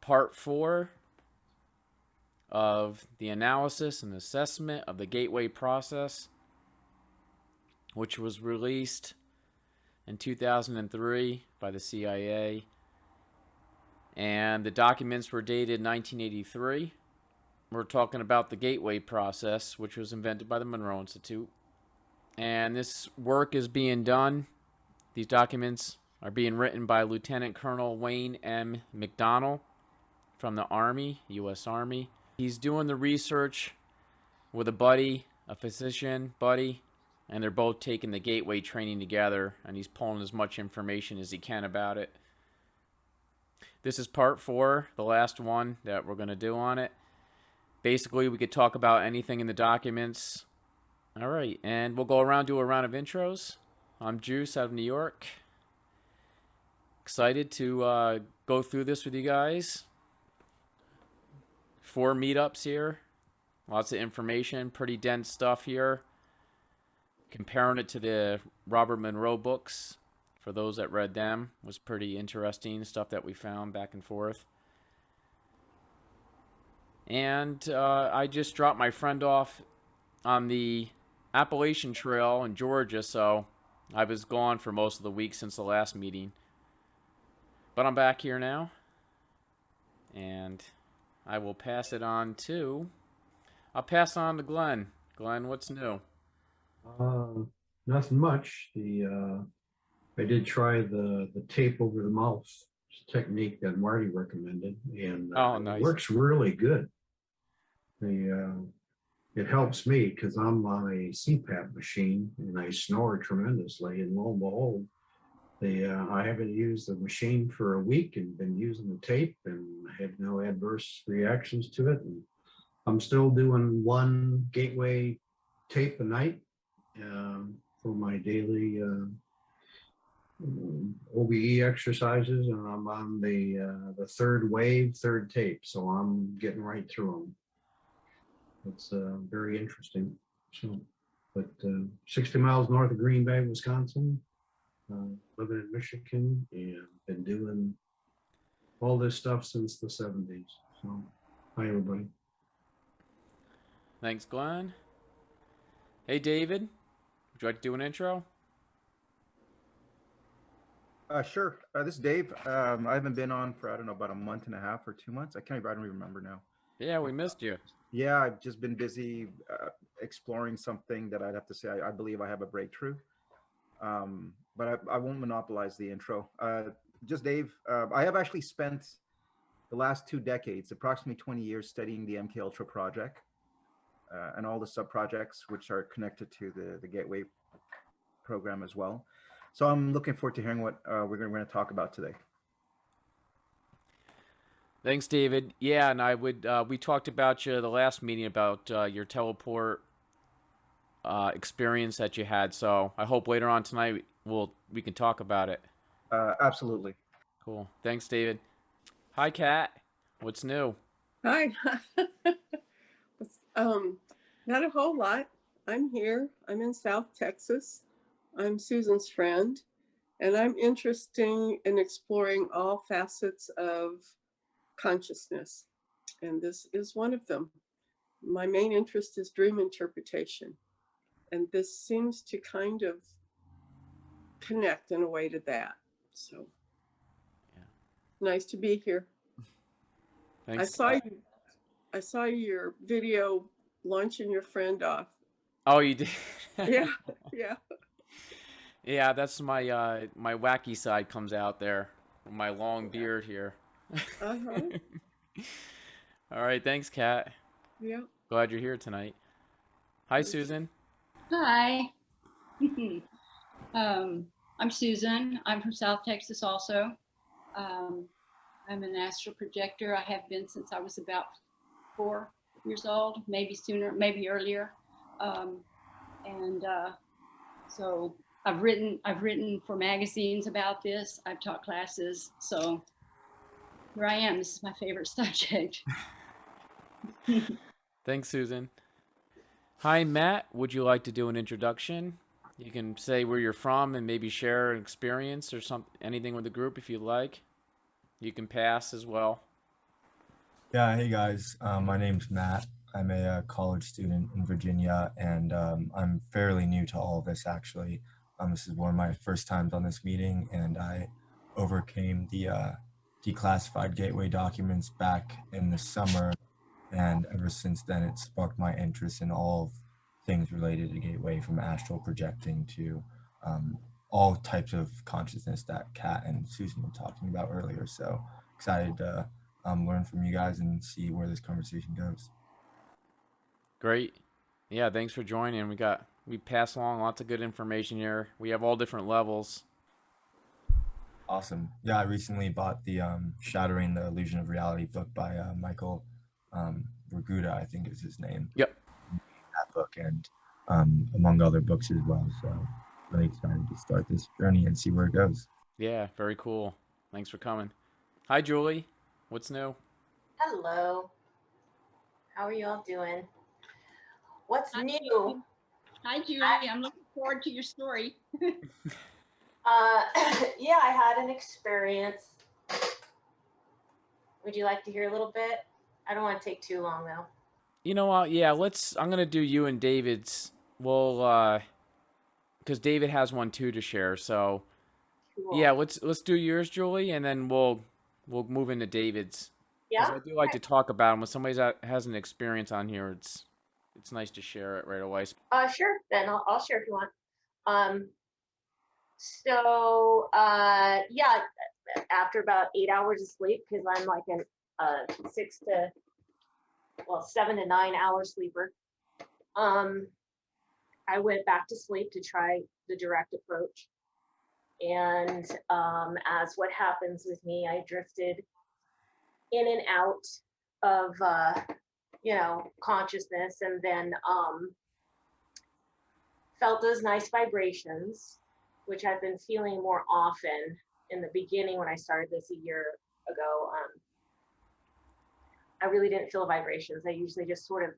part 4 of the analysis and assessment of the gateway process, which was released in 2003 by the CIA. And the documents were dated 1983. We're talking about the gateway process, which was invented by the Monroe Institute. And this work is being done. These documents are being written by Lieutenant Colonel Wayne M. McDonnell from the Army, U.S. Army. He's doing the research with a buddy, a physician buddy, and they're both taking the gateway training together, and he's pulling as much information as he can about it. This is part 4, the last one that we're going to do on it. Basically, we could talk about anything in the documents. All right, and we'll go around, do a round of intros. I'm Juice out of New York. Excited to go through this with you guys. 4 meetups here. Lots of information, pretty dense stuff here. Comparing it to the Robert Monroe books, for those that read them, was pretty interesting stuff that we found back and forth. And I just dropped my friend off on the Appalachian Trail in Georgia, so I was gone for most of the week since the last meeting. But I'm back here now, and I will pass it on to... I'll pass it on to Glenn. Glenn, what's new? Nothing much. I did try the tape over the mouth technique that Marty recommended, and nice. It works really good. It helps me because I'm on a CPAP machine and I snore tremendously, and lo and behold, I haven't used the machine for a week and been using the tape and had no adverse reactions to it. And I'm still doing 1 gateway tape a night for my daily OBE exercises, and I'm on the 3rd wave, 3rd tape, so I'm getting right through them. It's very interesting. So, but 60 miles north of Green Bay, Wisconsin, living in Michigan, and been doing all this stuff since the 70s. So, hi everybody. Thanks, Glenn. Hey, David. Would you like to do an intro? Sure. This is Dave. I haven't been on for, I don't know, about a month and a half or 2 months. I don't even remember now. Yeah, we missed you. Yeah, I've just been busy exploring something that I'd have to say I believe I have a breakthrough. But I won't monopolize the intro. Just Dave. I have actually spent the last 2 decades, approximately 20 years, studying the MK Ultra project and all the sub-projects which are connected to the Gateway program as well. So I'm looking forward to hearing what we're going to talk about today. Thanks, David. Yeah, and I would. We talked about you the last meeting about your teleport experience that you had. So I hope later on tonight we can talk about it. Absolutely. Cool. Thanks, David. Hi, Kat. What's new? Hi. Not a whole lot. I'm here. I'm in South Texas. I'm Susan's friend, and I'm interested in exploring all facets of consciousness, and this is one of them. My main interest is dream interpretation, and this seems to kind of connect in a way to that. So, yeah. Nice to be here. Thanks. I saw your video launching your friend off. Oh, you did? Yeah. Yeah, that's my my wacky side comes out there. My long beard here. Uh-huh. All right, thanks, Kat. Yeah. Glad you're here tonight. Hi, Susan. Hi. I'm Susan. I'm from South Texas also. I'm an astral projector. I have been since I was about 4 years old, maybe sooner, maybe earlier. So I've written for magazines about this. I've taught classes. So here I am. This is my favorite subject. Thanks, Susan. Hi, Matt. Would you like to do an introduction? You can say where you're from and maybe share an experience or anything with the group if you'd like. You can pass as well. Yeah, hey guys. My name's Matt. I'm a college student in Virginia, and I'm fairly new to all of this actually. This is one of my first times on this meeting, and I overcame the declassified gateway documents back in the summer, and ever since then, it sparked my interest in all of things related to gateway, from astral projecting to all types of consciousness that Kat and Susan were talking about earlier. So excited to learn from you guys and see where this conversation goes. Great. Yeah, thanks for joining. We pass along lots of good information here. We have all different levels. Awesome. Yeah, I recently bought the Shattering the Illusion of Reality book by Michael Verguda, I think is his name. Yep. That book, and among other books as well. So really excited to start this journey and see where it goes. Yeah, very cool. Thanks for coming. Hi, Julie. What's new? Hello. How are you all doing? What's Hi, new? Julie. Hi, Julie. I'm looking forward to your story. Yeah, I had an experience. Would you like to hear a little bit? I don't want to take too long though. You know what? Yeah, I'm gonna do you and David's. Well, because David has one too to share. So Cool. yeah, let's do yours, Julie, and then we'll move into David's. Because Yeah. I do like to talk about them. When somebody has an experience on here, it's nice to share it right away. Sure. Then I'll share if you want. Yeah, after about 8 hours of sleep, because I'm like an 7 to 9 hour sleeper. I went back to sleep to try the direct approach. And as what happens with me, I drifted in and out of, consciousness, and then felt those nice vibrations, which I've been feeling more often. In the beginning, when I started this a year ago, I really didn't feel vibrations. I usually just sort of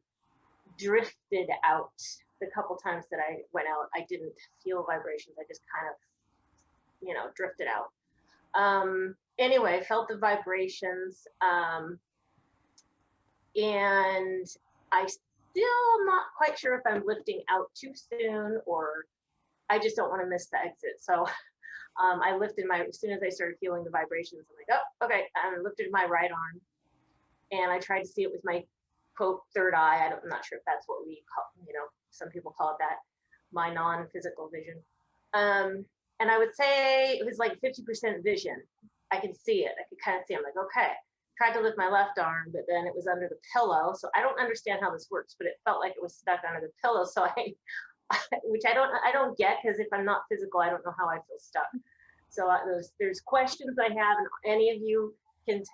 drifted out. The couple times that I went out, I didn't feel vibrations. I just kind of, drifted out. Anyway, felt the vibrations. And I still not quite sure if I'm lifting out too soon, or I just don't want to miss the exit. So I lifted as soon as I started feeling the vibrations, I'm like, oh, okay. I lifted my right arm, and I tried to see it with my quote third eye. I'm not sure if that's what we call, some people call it that, my non-physical vision. And I would say it was like 50% vision. I could see it. I could kind of see. I'm like, okay. Tried to lift my left arm, but then it was under the pillow. So I don't understand how this works, but it felt like it was stuck under the pillow. So which I don't get, because if I'm not physical, I don't know how I feel stuck. So there's questions I have, and any of you can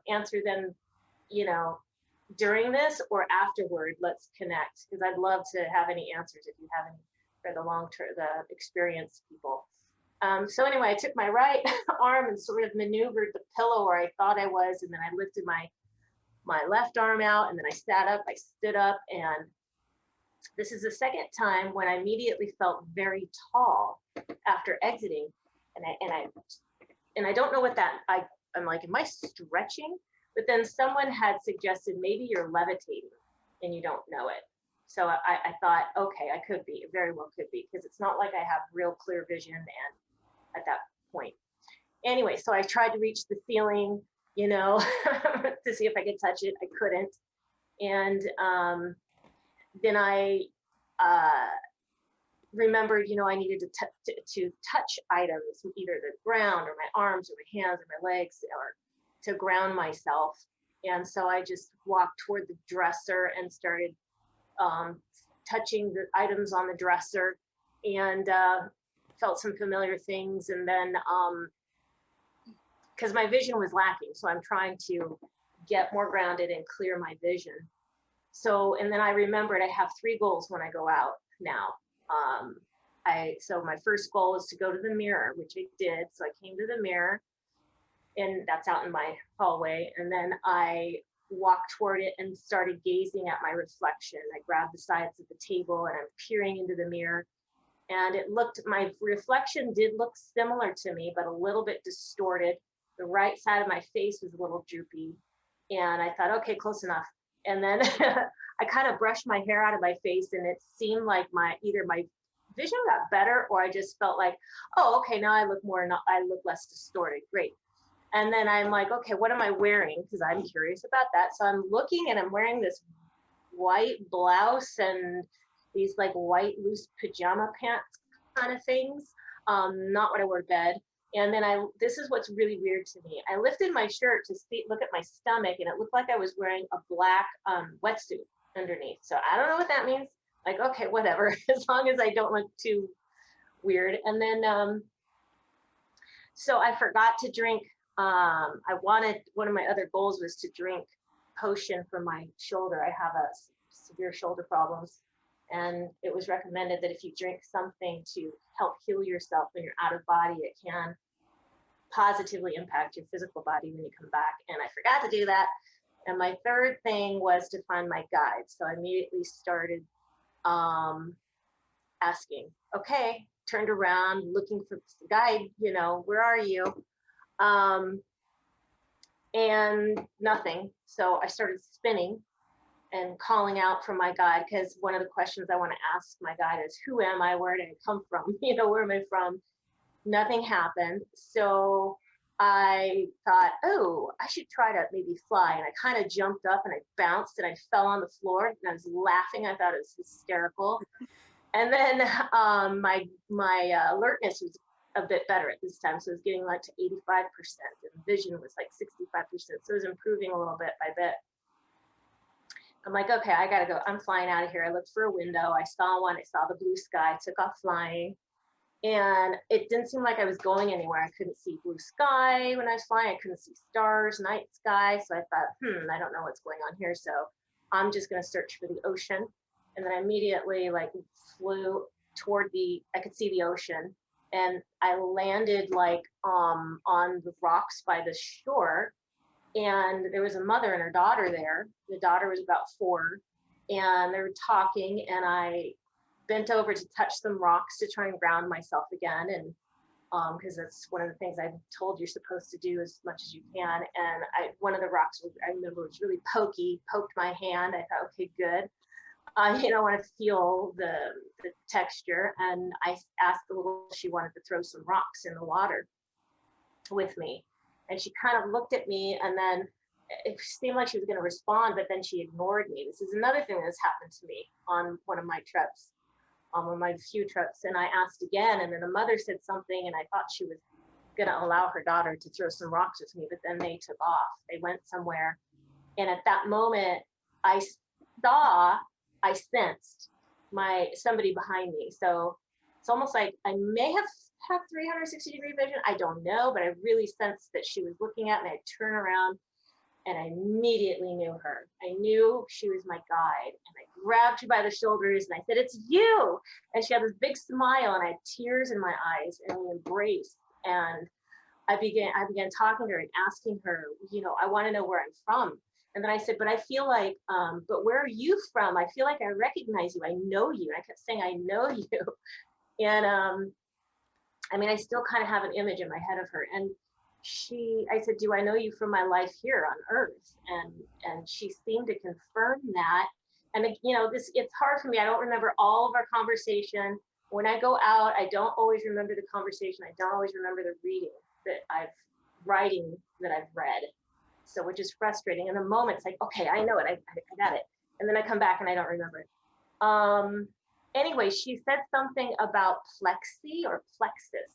answer them, during this or afterward. Let's connect, because I'd love to have any answers if you have any for the the experienced people. So anyway, I took my right arm and sort of maneuvered the pillow where I thought I was, and then I lifted my left arm out, and then I sat up, I stood up, and this is the second time when I immediately felt very tall after exiting, and I don't know what that, I'm like, am I stretching? But then someone had suggested maybe you're levitating and you don't know it. So I thought, okay, I could be, very well could be, because it's not like I have real clear vision and at that point. Anyway, so I tried to reach the ceiling, to see if I could touch it. I couldn't. And then I remembered, I needed to touch items, either the ground or my arms or my hands or my legs, or to ground myself. And so I just walked toward the dresser and started touching the items on the dresser, and felt some familiar things. And then because my vision was lacking, so I'm trying to get more grounded and clear my vision. So, and then I remembered I have 3 goals when I go out now. So my first goal is to go to the mirror, which I did. So I came to the mirror, and that's out in my hallway. And then I walked toward it and started gazing at my reflection. I grabbed the sides of the table and I'm peering into the mirror. And my reflection did look similar to me, but a little bit distorted. The right side of my face was a little droopy. And I thought, okay, close enough. And then I kind of brushed my hair out of my face, and it seemed like either my vision got better, or I just felt like, oh, okay, now I look less distorted. Great. And then I'm like, okay, what am I wearing? Because I'm curious about that. So I'm looking, and I'm wearing this white blouse and these like white loose pajama pants kind of things. Not what I wore to bed. And then this is what's really weird to me. I lifted my shirt to look at my stomach, and it looked like I was wearing a black wetsuit underneath. So I don't know what that means. Like, okay, whatever, as long as I don't look too weird. And then, so I forgot to drink. One of my other goals was to drink potion for my shoulder. I have severe shoulder problems. And it was recommended that if you drink something to help heal yourself when you're out of body, it can positively impact your physical body when you come back. And I forgot to do that. And my third thing was to find my guide. So I immediately started asking, okay, turned around, looking for the guide, where are you? And nothing. So I started spinning and calling out for my guide, because one of the questions I want to ask my guide is, who am I? Where did I come from? Where am I from? Nothing happened. So I thought, oh, I should try to maybe fly. And I kind of jumped up and I bounced and I fell on the floor and I was laughing. I thought it was hysterical. And then my alertness was a bit better at this time. So it was getting like to 85%, and vision was like 65%. So it was improving a little bit by bit. I'm like, okay, I gotta go. I'm flying out of here. I looked for a window. I saw one. I saw the blue sky. Took off flying, and it didn't seem like I was going anywhere. I couldn't see blue sky when I was flying. I couldn't see stars, night sky. So I thought, I don't know what's going on here. So I'm just gonna search for the ocean. And then I immediately flew toward I could see the ocean, and I landed on the rocks by the shore. And there was a mother and her daughter there. The daughter was about 4, and they were talking, and I bent over to touch some rocks to try and ground myself again. And because that's one of the things I'm told you're supposed to do as much as you can. And one of the rocks, I remember, was really poked my hand. I thought, okay, good. I want to feel the texture. And I asked the little, she wanted to throw some rocks in the water with me. And she kind of looked at me, and then it seemed like she was going to respond, but then she ignored me. This is another thing that's happened to me on one of my trips, on my few trips. And I asked again, and then the mother said something, and I thought she was going to allow her daughter to throw some rocks with me, but then they took off. They went somewhere. And at that moment, I sensed somebody behind me. So it's almost like I may have 360-degree vision. I don't know, but I really sensed that she was looking at me. I turned around and I immediately knew her. I knew she was my guide, and I grabbed her by the shoulders and I said, "It's you." And she had this big smile, and I had tears in my eyes, and we embraced. And I began talking to her and asking her, I want to know where I'm from. And then I said, but I feel like, but where are you from? I feel like I recognize you. I know you. And I kept saying, I know you. And I still kind of have an image in my head of her. And I said, do I know you from my life here on Earth? And she seemed to confirm that. And it's hard for me. I don't remember all of our conversation. When I go out, I don't always remember the conversation. I don't always remember the writing that I've read. So, which is frustrating. In the moment, it's like, okay, I know it. I got it. And then I come back and I don't remember it. Anyway, she said something about plexi or plexus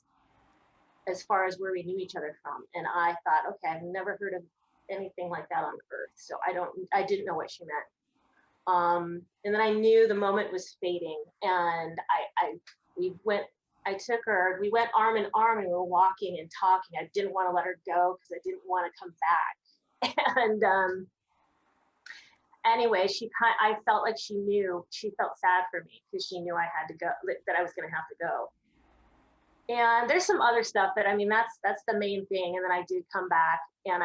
as far as where we knew each other from. And I thought, okay, I've never heard of anything like that on Earth. So I didn't know what she meant. And then I knew the moment was fading. And we went arm in arm, and we were walking and talking. I didn't want to let her go because I didn't want to come back. And anyway, I felt like she felt sad for me because she knew I had to go, that I was going to have to go. And there's some other stuff, but that's the main thing. And then I did come back, and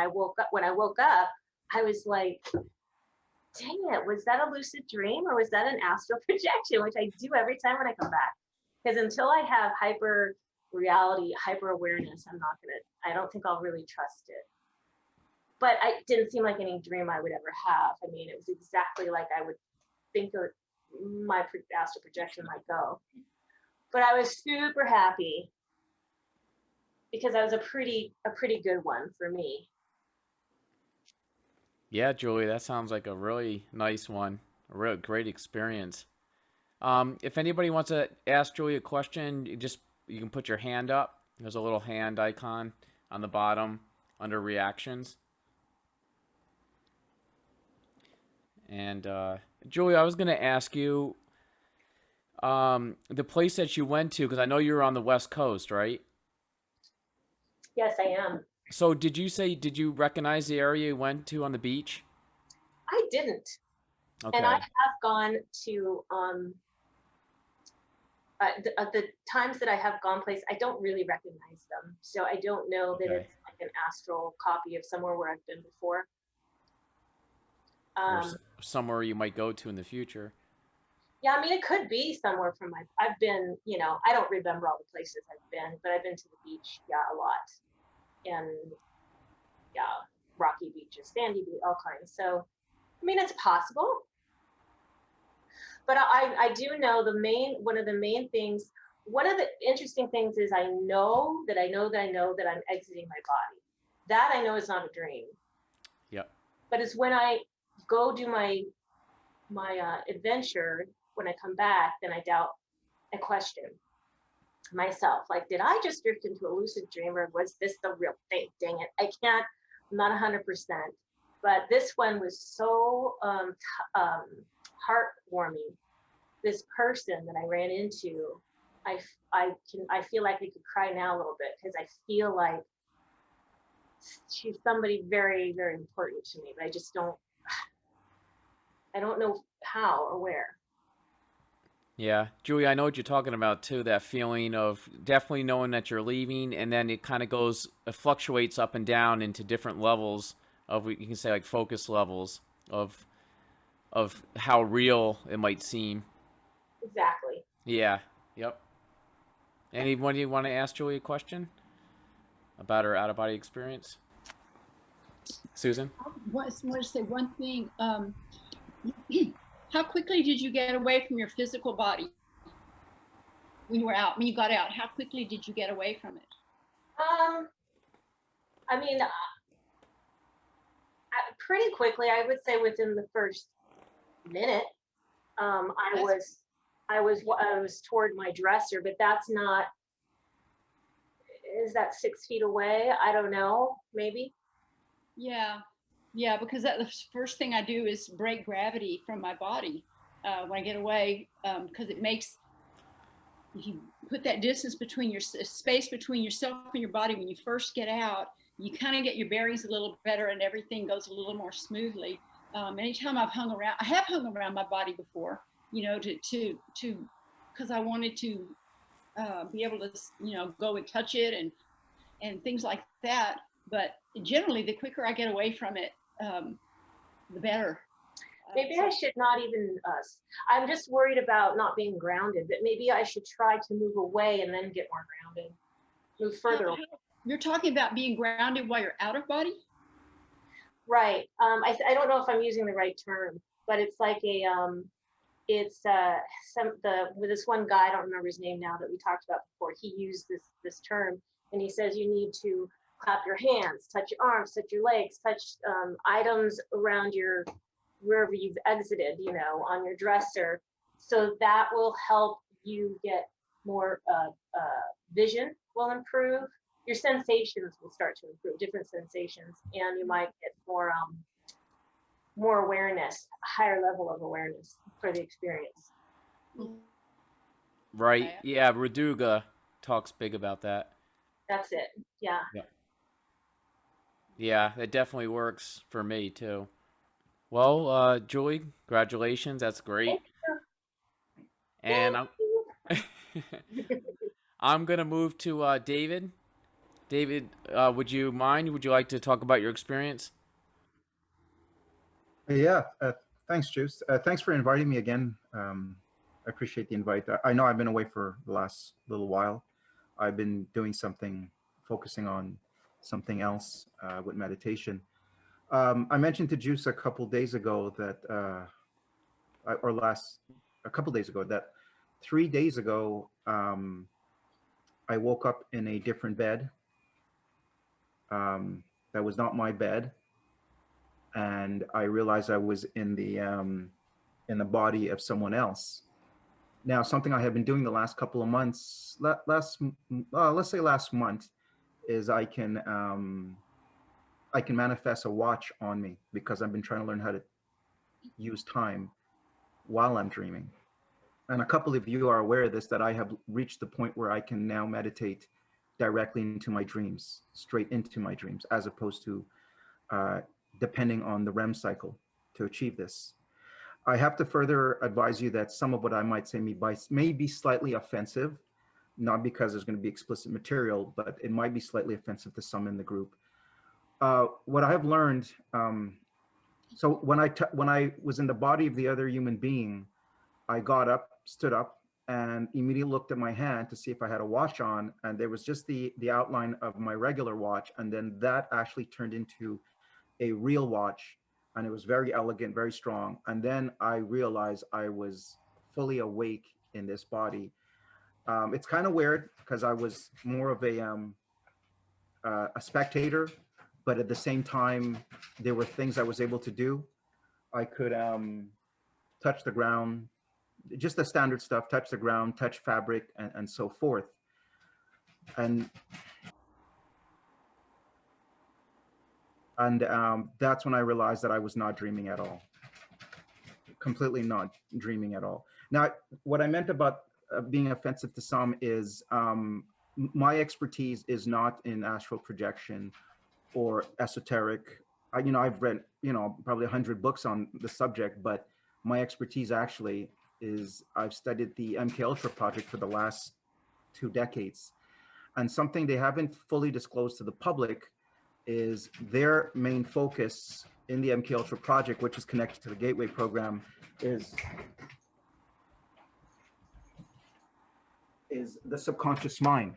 when I woke up, I was like, dang it, was that a lucid dream, or was that an astral projection, which I do every time when I come back? Because until I have hyper reality, hyper awareness, I don't think I'll really trust it. but it didn't seem like any dream I would ever have. I mean, it was exactly like I would think my astral projection might go. But I was super happy because that was a pretty good one for me. Yeah, Julie, that sounds like a really nice one. A real great experience. If anybody wants to ask Julie a question, you can put your hand up. There's a little hand icon on the bottom under reactions. And Julie, I was going to ask you the place that you went to, because I know you were on the West Coast, right? Yes, I am. So did you recognize the area you went to on the beach? I didn't. Okay. And I have gone to the times that I have gone places, I don't really recognize them. So I don't know that Okay. it's like an astral copy of somewhere where I've been before. Or somewhere you might go to in the future. Yeah, I mean, it could be somewhere from I've been, I don't remember all the places I've been, but I've been to the beach, yeah, a lot. And yeah, rocky beaches, sandy beach, all kinds. So, I mean, it's possible. But I do know one of the main things, one of the interesting things is I know that I'm exiting my body. That I know is not a dream. Yep. But it's when I go do my adventure, when I come back, then I question myself. Like, did I just drift into a lucid dream, or was this the real thing? Dang it. I'm not 100%. But this one was so heartwarming. This person that I ran into, I feel like I could cry now a little bit, because I feel like she's somebody very, very important to me, but I don't know how or where. Yeah, Julie, I know what you're talking about too. That feeling of definitely knowing that you're leaving, and then it kind of it fluctuates up and down into different levels of, you can say, like focus levels of how real it might seem. Exactly. Yeah. Yep. Anyone you want to ask Julie a question about her out-of-body experience? Susan? I want to say one thing. How quickly did you get away from your physical body when you were out? When you got out, how quickly did you get away from it? I mean, pretty quickly. I would say within the first minute. I was toward my dresser, but that's not. Is that 6 feet away? I don't know. Maybe. Yeah, because the first thing I do is break gravity from my body when I get away, because it makes, if you put that distance between space between yourself and your body when you first get out, you kind of get your bearings a little better and everything goes a little more smoothly. Anytime I have hung around my body before, because I wanted to be able to, go and touch it and things like that. But generally, the quicker I get away from it, the better. Maybe I should not even, I'm just worried about not being grounded, but maybe I should try to move away and then get more grounded, move further away. You're talking about being grounded while you're out of body? Right. I don't know if I'm using the right term, but it's like with this one guy, I don't remember his name now, that we talked about before. He used this term, and he says you need to clap your hands, touch your arms, touch your legs, touch items around wherever you've exited, on your dresser. So that will help you get more vision will improve. Your sensations will start to improve, different sensations, and you might get more awareness, a higher level of awareness for the experience. Right. Yeah, Raduga talks big about that. That's it. Yeah. Yeah, it definitely works for me too. Well, Julie, congratulations. That's great. And I'm gonna move to David. David, would you mind? Would you like to talk about your experience? Yeah, thanks, Juice. Thanks for inviting me again. I appreciate the invite. I know I've been away for the last little while. I've been doing focusing on something else with meditation. I mentioned to Juice a couple days ago that, a couple days ago, that 3 days ago, I woke up in a different bed. That was not my bed, and I realized I was in the body of someone else. Now, something I have been doing the last couple of months, let's say last month, is I can manifest a watch on me because I've been trying to learn how to use time while I'm dreaming. And a couple of you are aware of this, that I have reached the point where I can now meditate directly into my dreams, straight into my dreams, as opposed to depending on the REM cycle to achieve this. I have to further advise you that some of what I might say may be slightly offensive, not because there's going to be explicit material, but it might be slightly offensive to some in the group. What I have learned, so when I was in the body of the other human being, I got up, stood up, and immediately looked at my hand to see if I had a watch on, and there was just the outline of my regular watch, and then that actually turned into a real watch, and it was very elegant, very strong. And then I realized I was fully awake in this body. It's kind of weird because I was more of a spectator, but at the same time, there were things I was able to do. I could touch the ground, just the standard stuff, touch the ground, touch fabric, and so forth. And that's when I realized that I was not dreaming at all. Completely not dreaming at all. Now, what I meant about being offensive to some is my expertise is not in astral projection or esoteric. I've read, probably 100 books on the subject, but my expertise actually is I've studied the MK Ultra project for the last 2 decades. And something they haven't fully disclosed to the public is their main focus in the MK Ultra project, which is connected to the Gateway program, is the subconscious mind.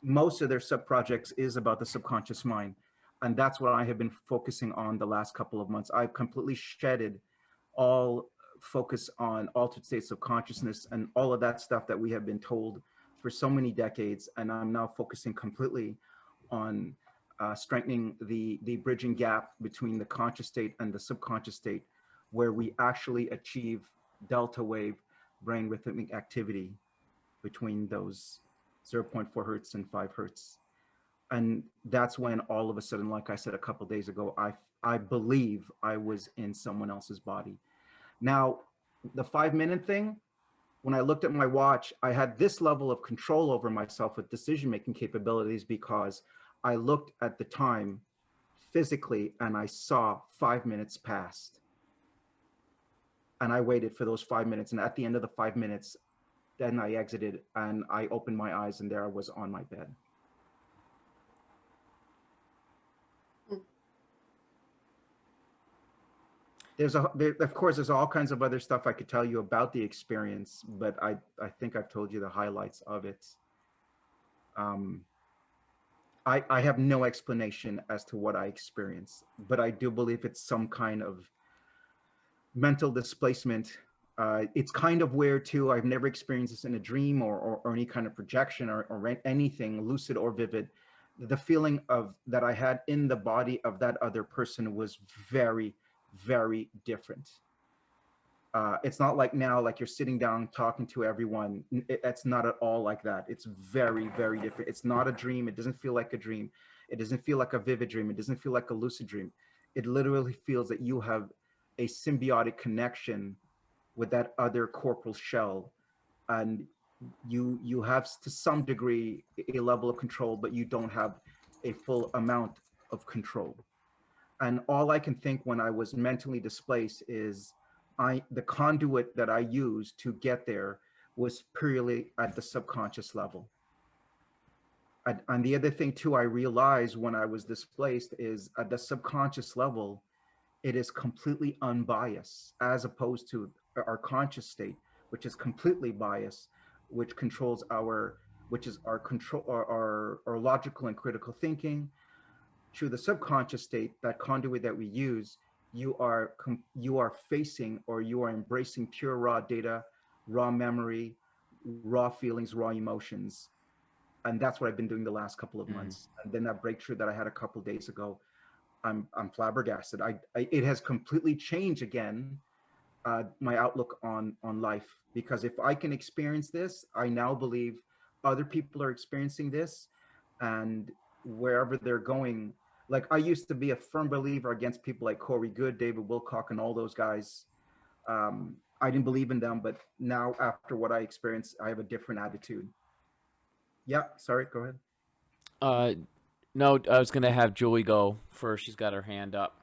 Most of their sub-projects is about the subconscious mind. And that's what I have been focusing on the last couple of months. I've completely shedded all focus on altered states of consciousness and all of that stuff that we have been told for so many decades. And I'm now focusing completely on strengthening the bridging gap between the conscious state and the subconscious state, where we actually achieve delta wave brain rhythmic activity between those 0.4 Hertz and 5 Hertz. And that's when all of a sudden, like I said a couple days ago, I believe I was in someone else's body. Now, the 5-minute thing, when I looked at my watch, I had this level of control over myself with decision-making capabilities because I looked at the time physically and I saw 5 minutes passed. And I waited for those 5 minutes. And at the end of the 5 minutes, then I exited and I opened my eyes and there I was on my bed. Of course, there's all kinds of other stuff I could tell you about the experience, but I think I've told you the highlights of it. I have no explanation as to what I experienced, but I do believe it's some kind of mental displacement. It's kind of weird too. I've never experienced this in a dream or any kind of projection or anything lucid or vivid. The feeling of that I had in the body of that other person was very, very different. It's not like now, like you're sitting down talking to everyone. It's not at all like that. It's very, very different. It's not a dream. It doesn't feel like a dream. It doesn't feel like a vivid dream. It doesn't feel like a lucid dream. It literally feels that you have a symbiotic connection with that other corporal shell, and you have to some degree a level of control, but you don't have a full amount of control. And all I can think when I was mentally displaced is the conduit that I used to get there was purely at the subconscious level. And the other thing too, I realized when I was displaced is at the subconscious level, it is completely unbiased, as opposed to our conscious state, which is completely biased, which controls our logical and critical thinking, through the subconscious state, that conduit that we use, you are facing, or you are embracing pure raw data, raw memory, raw feelings, raw emotions. And that's what I've been doing the last couple of months. And then that breakthrough that I had a couple of days ago, I'm flabbergasted. It has completely changed again, my outlook on life, because if I can experience this, I now believe other people are experiencing this, and wherever they're going. Like, I used to be a firm believer against people like Corey Good, David Wilcock, and all those guys. I didn't believe in them, but now after what I experienced, I have a different attitude. Yeah, sorry, go ahead. No, I was gonna have Julie go first. She's got her hand up.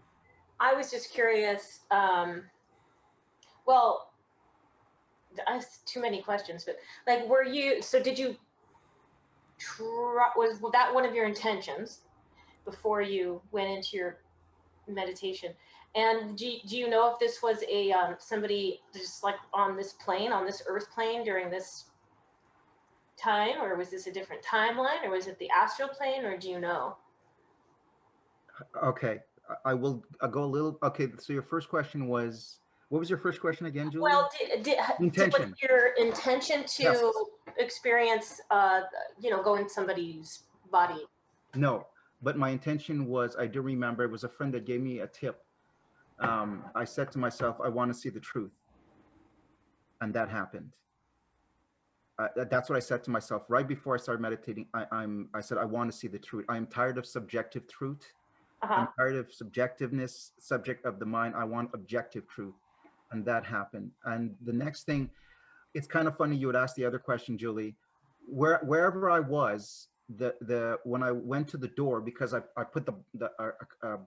I was just curious. Well, I have too many questions, but like, did you try, was that one of your intentions before you went into your meditation? And do you know if this was a somebody just like on this plane, on this earth plane during this time, or was this a different timeline, or was it the astral plane, or do you know? Okay, I'll go a little. Okay, so your first question was, what was your first question again, Julie? Well, Intention. was your intention to Yes. experience, go in somebody's body? No, but my intention was, I do remember, it was a friend that gave me a tip. I said to myself, I want to see the truth. And that happened. That's what I said to myself right before I started meditating. I said, I want to see the truth. I am tired of subjective truth. I'm tired of subjectiveness, subject of the mind. I want objective truth. And that happened. And the next thing, it's kind of funny you would ask the other question, Julie. Wherever I was, when I went to the door, because I put the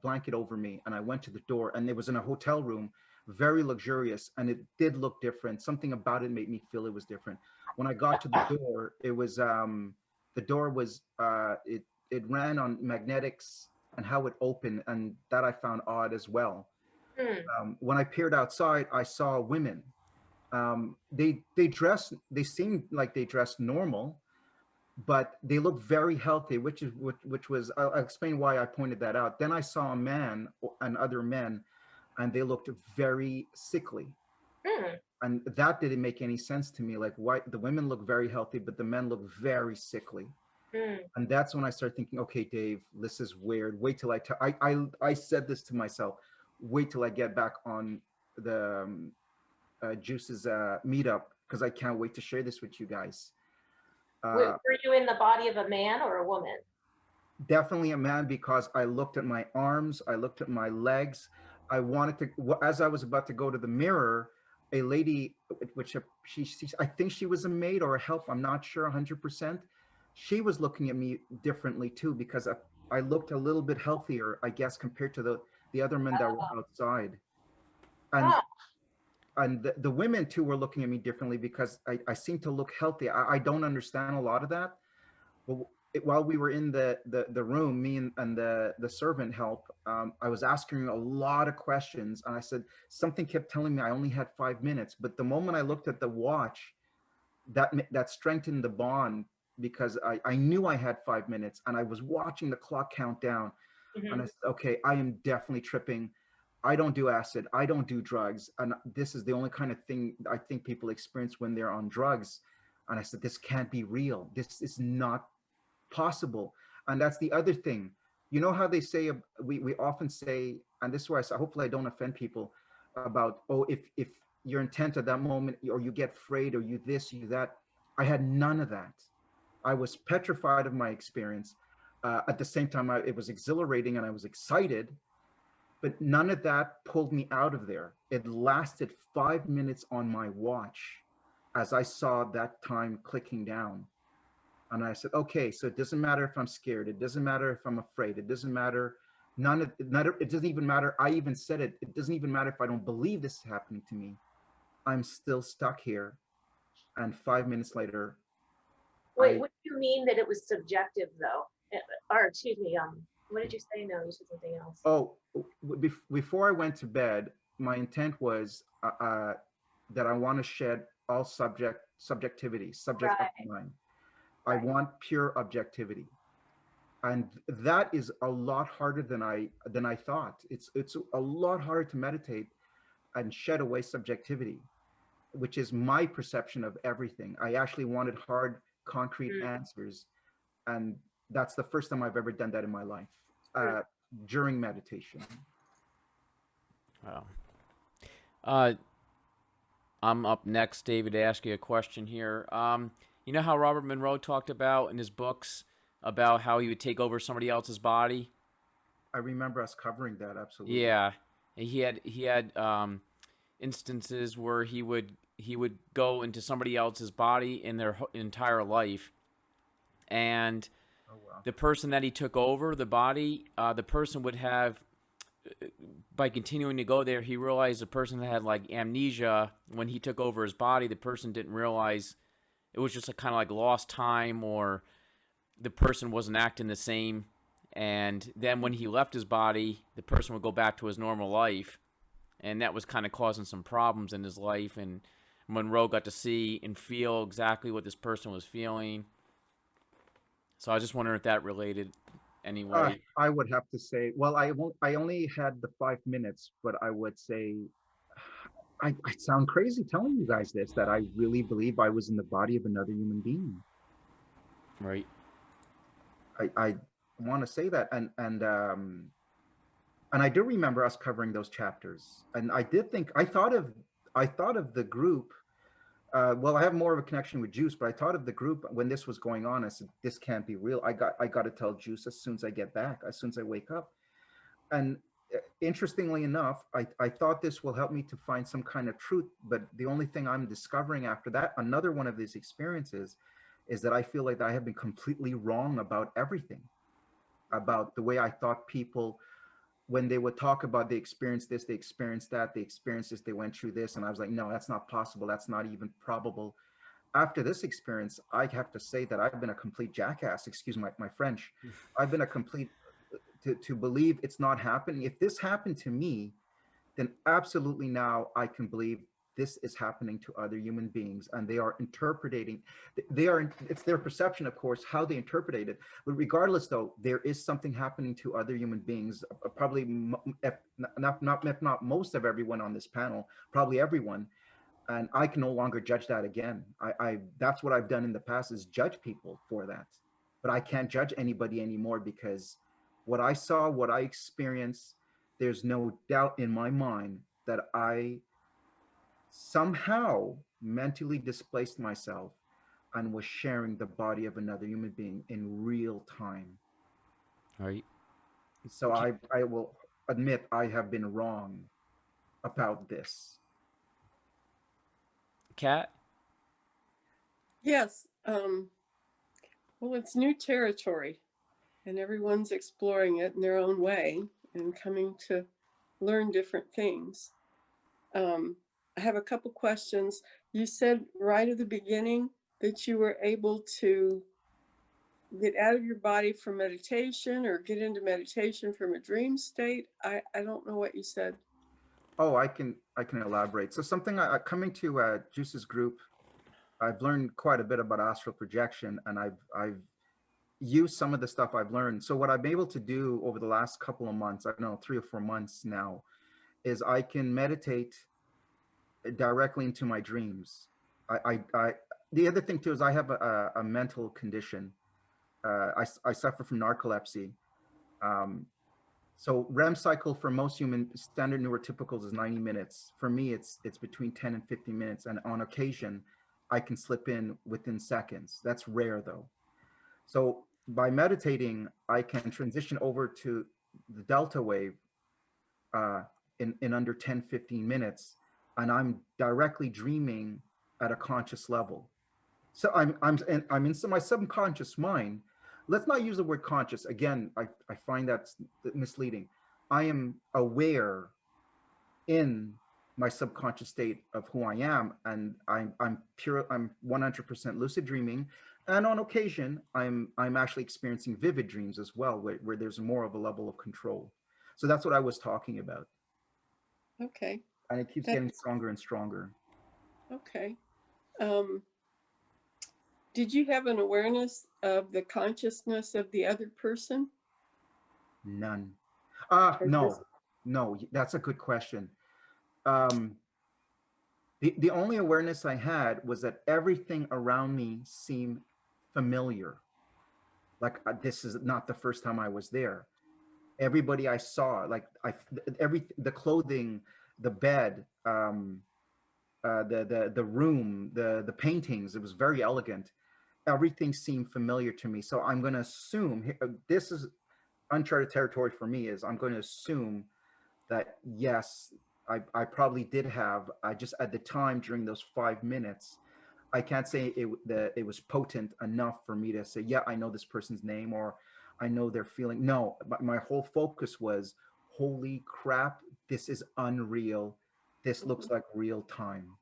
blanket over me, and I went to the door, and it was in a hotel room, very luxurious, and it did look different. Something about it made me feel it was different. When I got to the door, it was the door was it ran on magnetics and how it opened, and that I found odd as well. When I peered outside, I saw women. They seemed like they dressed normal, but they looked very healthy, which was, I'll explain why I pointed that out. Then I saw a man and other men, and they looked very sickly. And that didn't make any sense to me. Like, why the women look very healthy, but the men look very sickly. And that's when I started thinking, okay, Dave, this is weird. Wait till I said this to myself, wait till I get back on the Juice's meetup, because I can't wait to share this with you guys. Were you in the body of a man or a woman? Definitely a man, because I looked at my arms, I looked at my legs. I wanted to, as I was about to go to the mirror, a lady, which I think she was a maid or a help, I'm not sure 100%. She was looking at me differently too, because I looked a little bit healthier, I guess, compared to the other men that were outside. And the women too were looking at me differently, because I seem to look healthy. I don't understand a lot of that. But while we were in the room, me and the servant help, I was asking a lot of questions, and I said, something kept telling me I only had 5 minutes. But the moment I looked at the watch, that strengthened the bond, because I knew I had 5 minutes, and I was watching the clock count down. And I said, okay, I am definitely tripping. I don't do acid. I don't do drugs. And this is the only kind of thing I think people experience when they're on drugs. And I said, this can't be real. This is not possible. And that's the other thing. You know how they say, we often say, and this is where I say, hopefully I don't offend people, about, oh, if your intent at that moment, or you get afraid, or you this, you that. I had none of that. I was petrified of my experience. At the same time, it was exhilarating and I was excited, but none of that pulled me out of there. It lasted 5 minutes on my watch as I saw that time clicking down. And I said, okay, so it doesn't matter if I'm scared. It doesn't matter if I'm afraid. It doesn't matter. It doesn't even matter. I even said it. It doesn't even matter if I don't believe this is happening to me. I'm still stuck here. And 5 minutes later. Wait, what do you mean that it was subjective though? Or excuse me, what did you say? No, you said something else. Oh, before I went to bed, my intent was that I want to shed all subjectivity, subject of mind. I want pure objectivity. And that is a lot harder than I thought. It's a lot harder to meditate and shed away subjectivity, which is my perception of everything. I actually wanted hard, concrete answers, and that's the first time I've ever done that in my life, during meditation. Wow. I'm up next, David, to ask you a question here. You know how Robert Monroe talked about in his books about how he would take over somebody else's body? I remember us covering that, absolutely. Yeah, he had instances where he would go into somebody else's body in their entire life, and Oh, wow. the person that he took over the body, the person would have, by continuing to go there, he realized the person had like amnesia when he took over his body. The person didn't realize it was just a kind of like lost time, or the person wasn't acting the same. And then when he left his body, the person would go back to his normal life. And that was kind of causing some problems in his life. And Monroe got to see and feel exactly what this person was feeling. So I was just wondering if that related anyway. I would have to say, well, I only had the 5 minutes, but I would say, I sound crazy telling you guys this, that I really believe I was in the body of another human being. Right. I want to say that, and I do remember us covering those chapters, and I did think I thought of the group. Well, I have more of a connection with Juice, but I thought of the group when this was going on. I said, this can't be real. I got to tell Juice as soon as I get back, as soon as I wake up. And interestingly enough, I thought this will help me to find some kind of truth, but the only thing I'm discovering after that, another one of these experiences, is that I feel like I have been completely wrong about everything, about the way I thought people, when they would talk about they experienced this, they experienced that, they experienced this, they went through this, and I was like, no, that's not possible, that's not even probable. After this experience, I have to say that I've been a complete jackass, excuse my French. I've been a complete, to believe it's not happening. If this happened to me, then absolutely now I can believe this is happening to other human beings, and they are interpreting, it's their perception, of course, how they interpret it. But regardless, though, there is something happening to other human beings, probably if not most of everyone on this panel, probably everyone. And I can no longer judge that again. I that's what I've done in the past, is judge people for that. But I can't judge anybody anymore, because what I saw, what I experienced, there's no doubt in my mind that I somehow mentally displaced myself and was sharing the body of another human being in real time. Right. So I will admit I have been wrong about this. Kat? Yes. Well, it's new territory, and everyone's exploring it in their own way and coming to learn different things. I have a couple questions. You said right at the beginning that you were able to get out of your body for meditation, or get into meditation from a dream state. I don't know what you said. Oh, I can elaborate. So something coming to Juice's group, I've learned quite a bit about astral projection, and I've used some of the stuff I've learned. So what I've been able to do over the last couple of months, I don't know, 3 or 4 months now, is I can meditate directly into my dreams. The other thing too is I have a mental condition. I suffer from narcolepsy. So REM cycle for most human standard neurotypicals is 90 minutes. For me, it's between 10 and 15 minutes. And on occasion, I can slip in within seconds. That's rare though. So by meditating, I can transition over to the delta wave in under 10, 15 minutes. And I'm directly dreaming at a conscious level. So I'm in my subconscious mind. Let's not use the word conscious. Again, I find that's misleading. I am aware in my subconscious state of who I am, and I'm 100% lucid dreaming, and on occasion I'm actually experiencing vivid dreams as well, where there's more of a level of control. So that's what I was talking about. Okay. And it keeps getting stronger and stronger. Okay. Did you have an awareness of the consciousness of the other person? None. Or No, just- no, that's a good question. The only awareness I had was that everything around me seemed familiar. Like this is not the first time I was there. Everybody I saw, like the clothing, the bed, the room, the paintings, it was very elegant. Everything seemed familiar to me. So I'm going to assume this is uncharted territory for me. Is I'm going to assume that yes, I probably did have. I just at the time during those 5 minutes, I can't say that it was potent enough for me to say, yeah, I know this person's name or I know their feeling. No, but my whole focus was, holy crap, this is unreal. This looks like real time.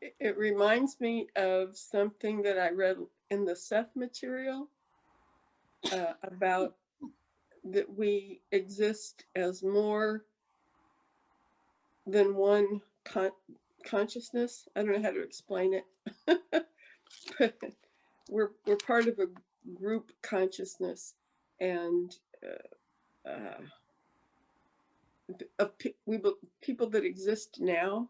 It reminds me of something that I read in the Seth material about that we exist as more than one consciousness. I don't know how to explain it. But we're part of a group consciousness, and people that exist now,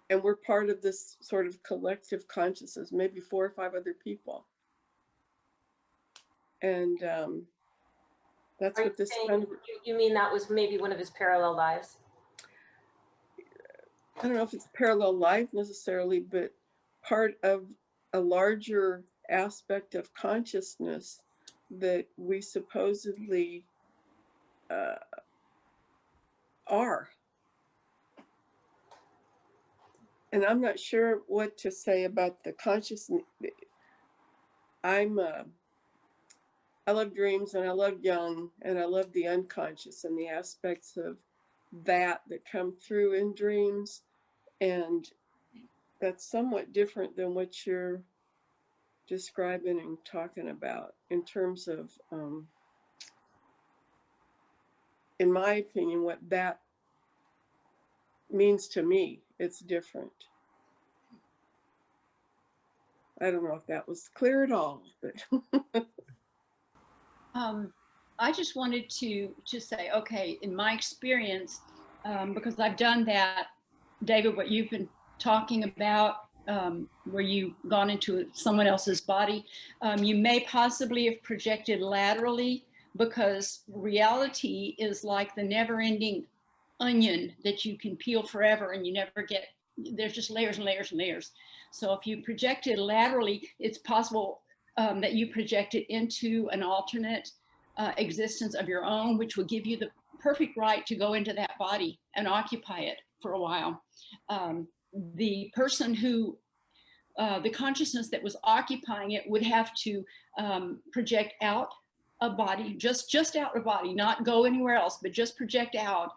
and we're part of this sort of collective consciousness, maybe 4 or 5 other people. And that's Are what this you kind of, you mean that was maybe one of his parallel lives? I don't know if it's parallel life necessarily, but part of a larger aspect of consciousness that we supposedly are. And I'm not sure what to say about the consciousness. I love dreams, and I love Jung, and I love the unconscious and the aspects of that come through in dreams. And that's somewhat different than what you're describing and talking about in terms of, in my opinion, what that means to me. It's different. I don't know if that was clear at all, but I just wanted to say, okay, in my experience, because I've done that, David, what you've been talking about, where you've gone into someone else's body, you may possibly have projected laterally, because reality is like the never-ending onion that you can peel forever and you never get, there's just layers and layers and layers. So if you projected laterally, it's possible that you projected into an alternate existence of your own, which would give you the perfect right to go into that body and occupy it for a while. The person who, the consciousness that was occupying it would have to project out a body, just out a body, not go anywhere else, but just project out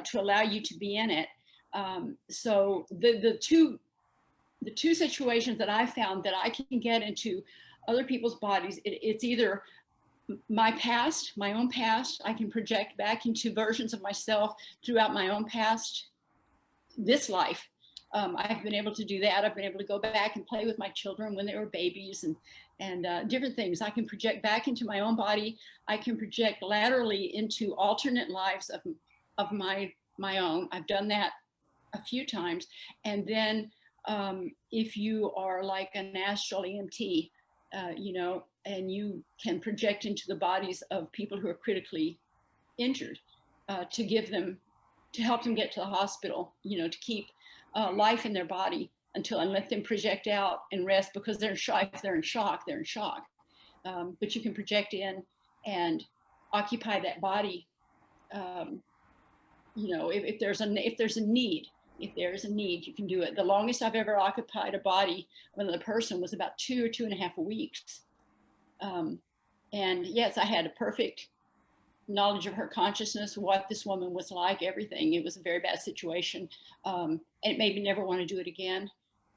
to allow you to be in it. So the two situations that I found that I can get into other people's bodies, it's either my past, my own past, I can project back into versions of myself throughout my own past, this life. I've been able to do that. I've been able to go back and play with my children when they were babies and different things. I can project back into my own body. I can project laterally into alternate lives of my own. I've done that a few times. And then if you are like an astral EMT, you know, and you can project into the bodies of people who are critically injured to give them, to help them get to the hospital, you know, to keep life in their body until and let them project out and rest, because they're in shock. If they're in shock, they're in shock. But you can project in and occupy that body. You know, if there's a need, you can do it. The longest I've ever occupied a body of another person was about 2 or 2.5 weeks. And yes, I had a perfect knowledge of her consciousness, what this woman was like, everything. It was a very bad situation. And it made me never want to do it again,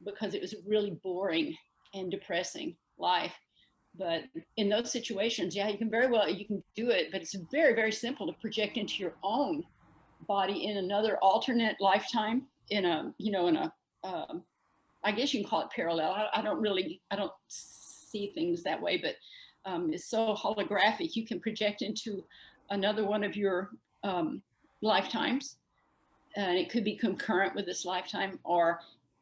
because it was a really boring and depressing life. But in those situations, yeah, you can do it, but it's very, very simple to project into your own body in another alternate lifetime, in a, you know, in a I guess you can call it parallel. I don't see things that way, but it's so holographic. You can project into another one of your lifetimes, and it could be concurrent with this lifetime, or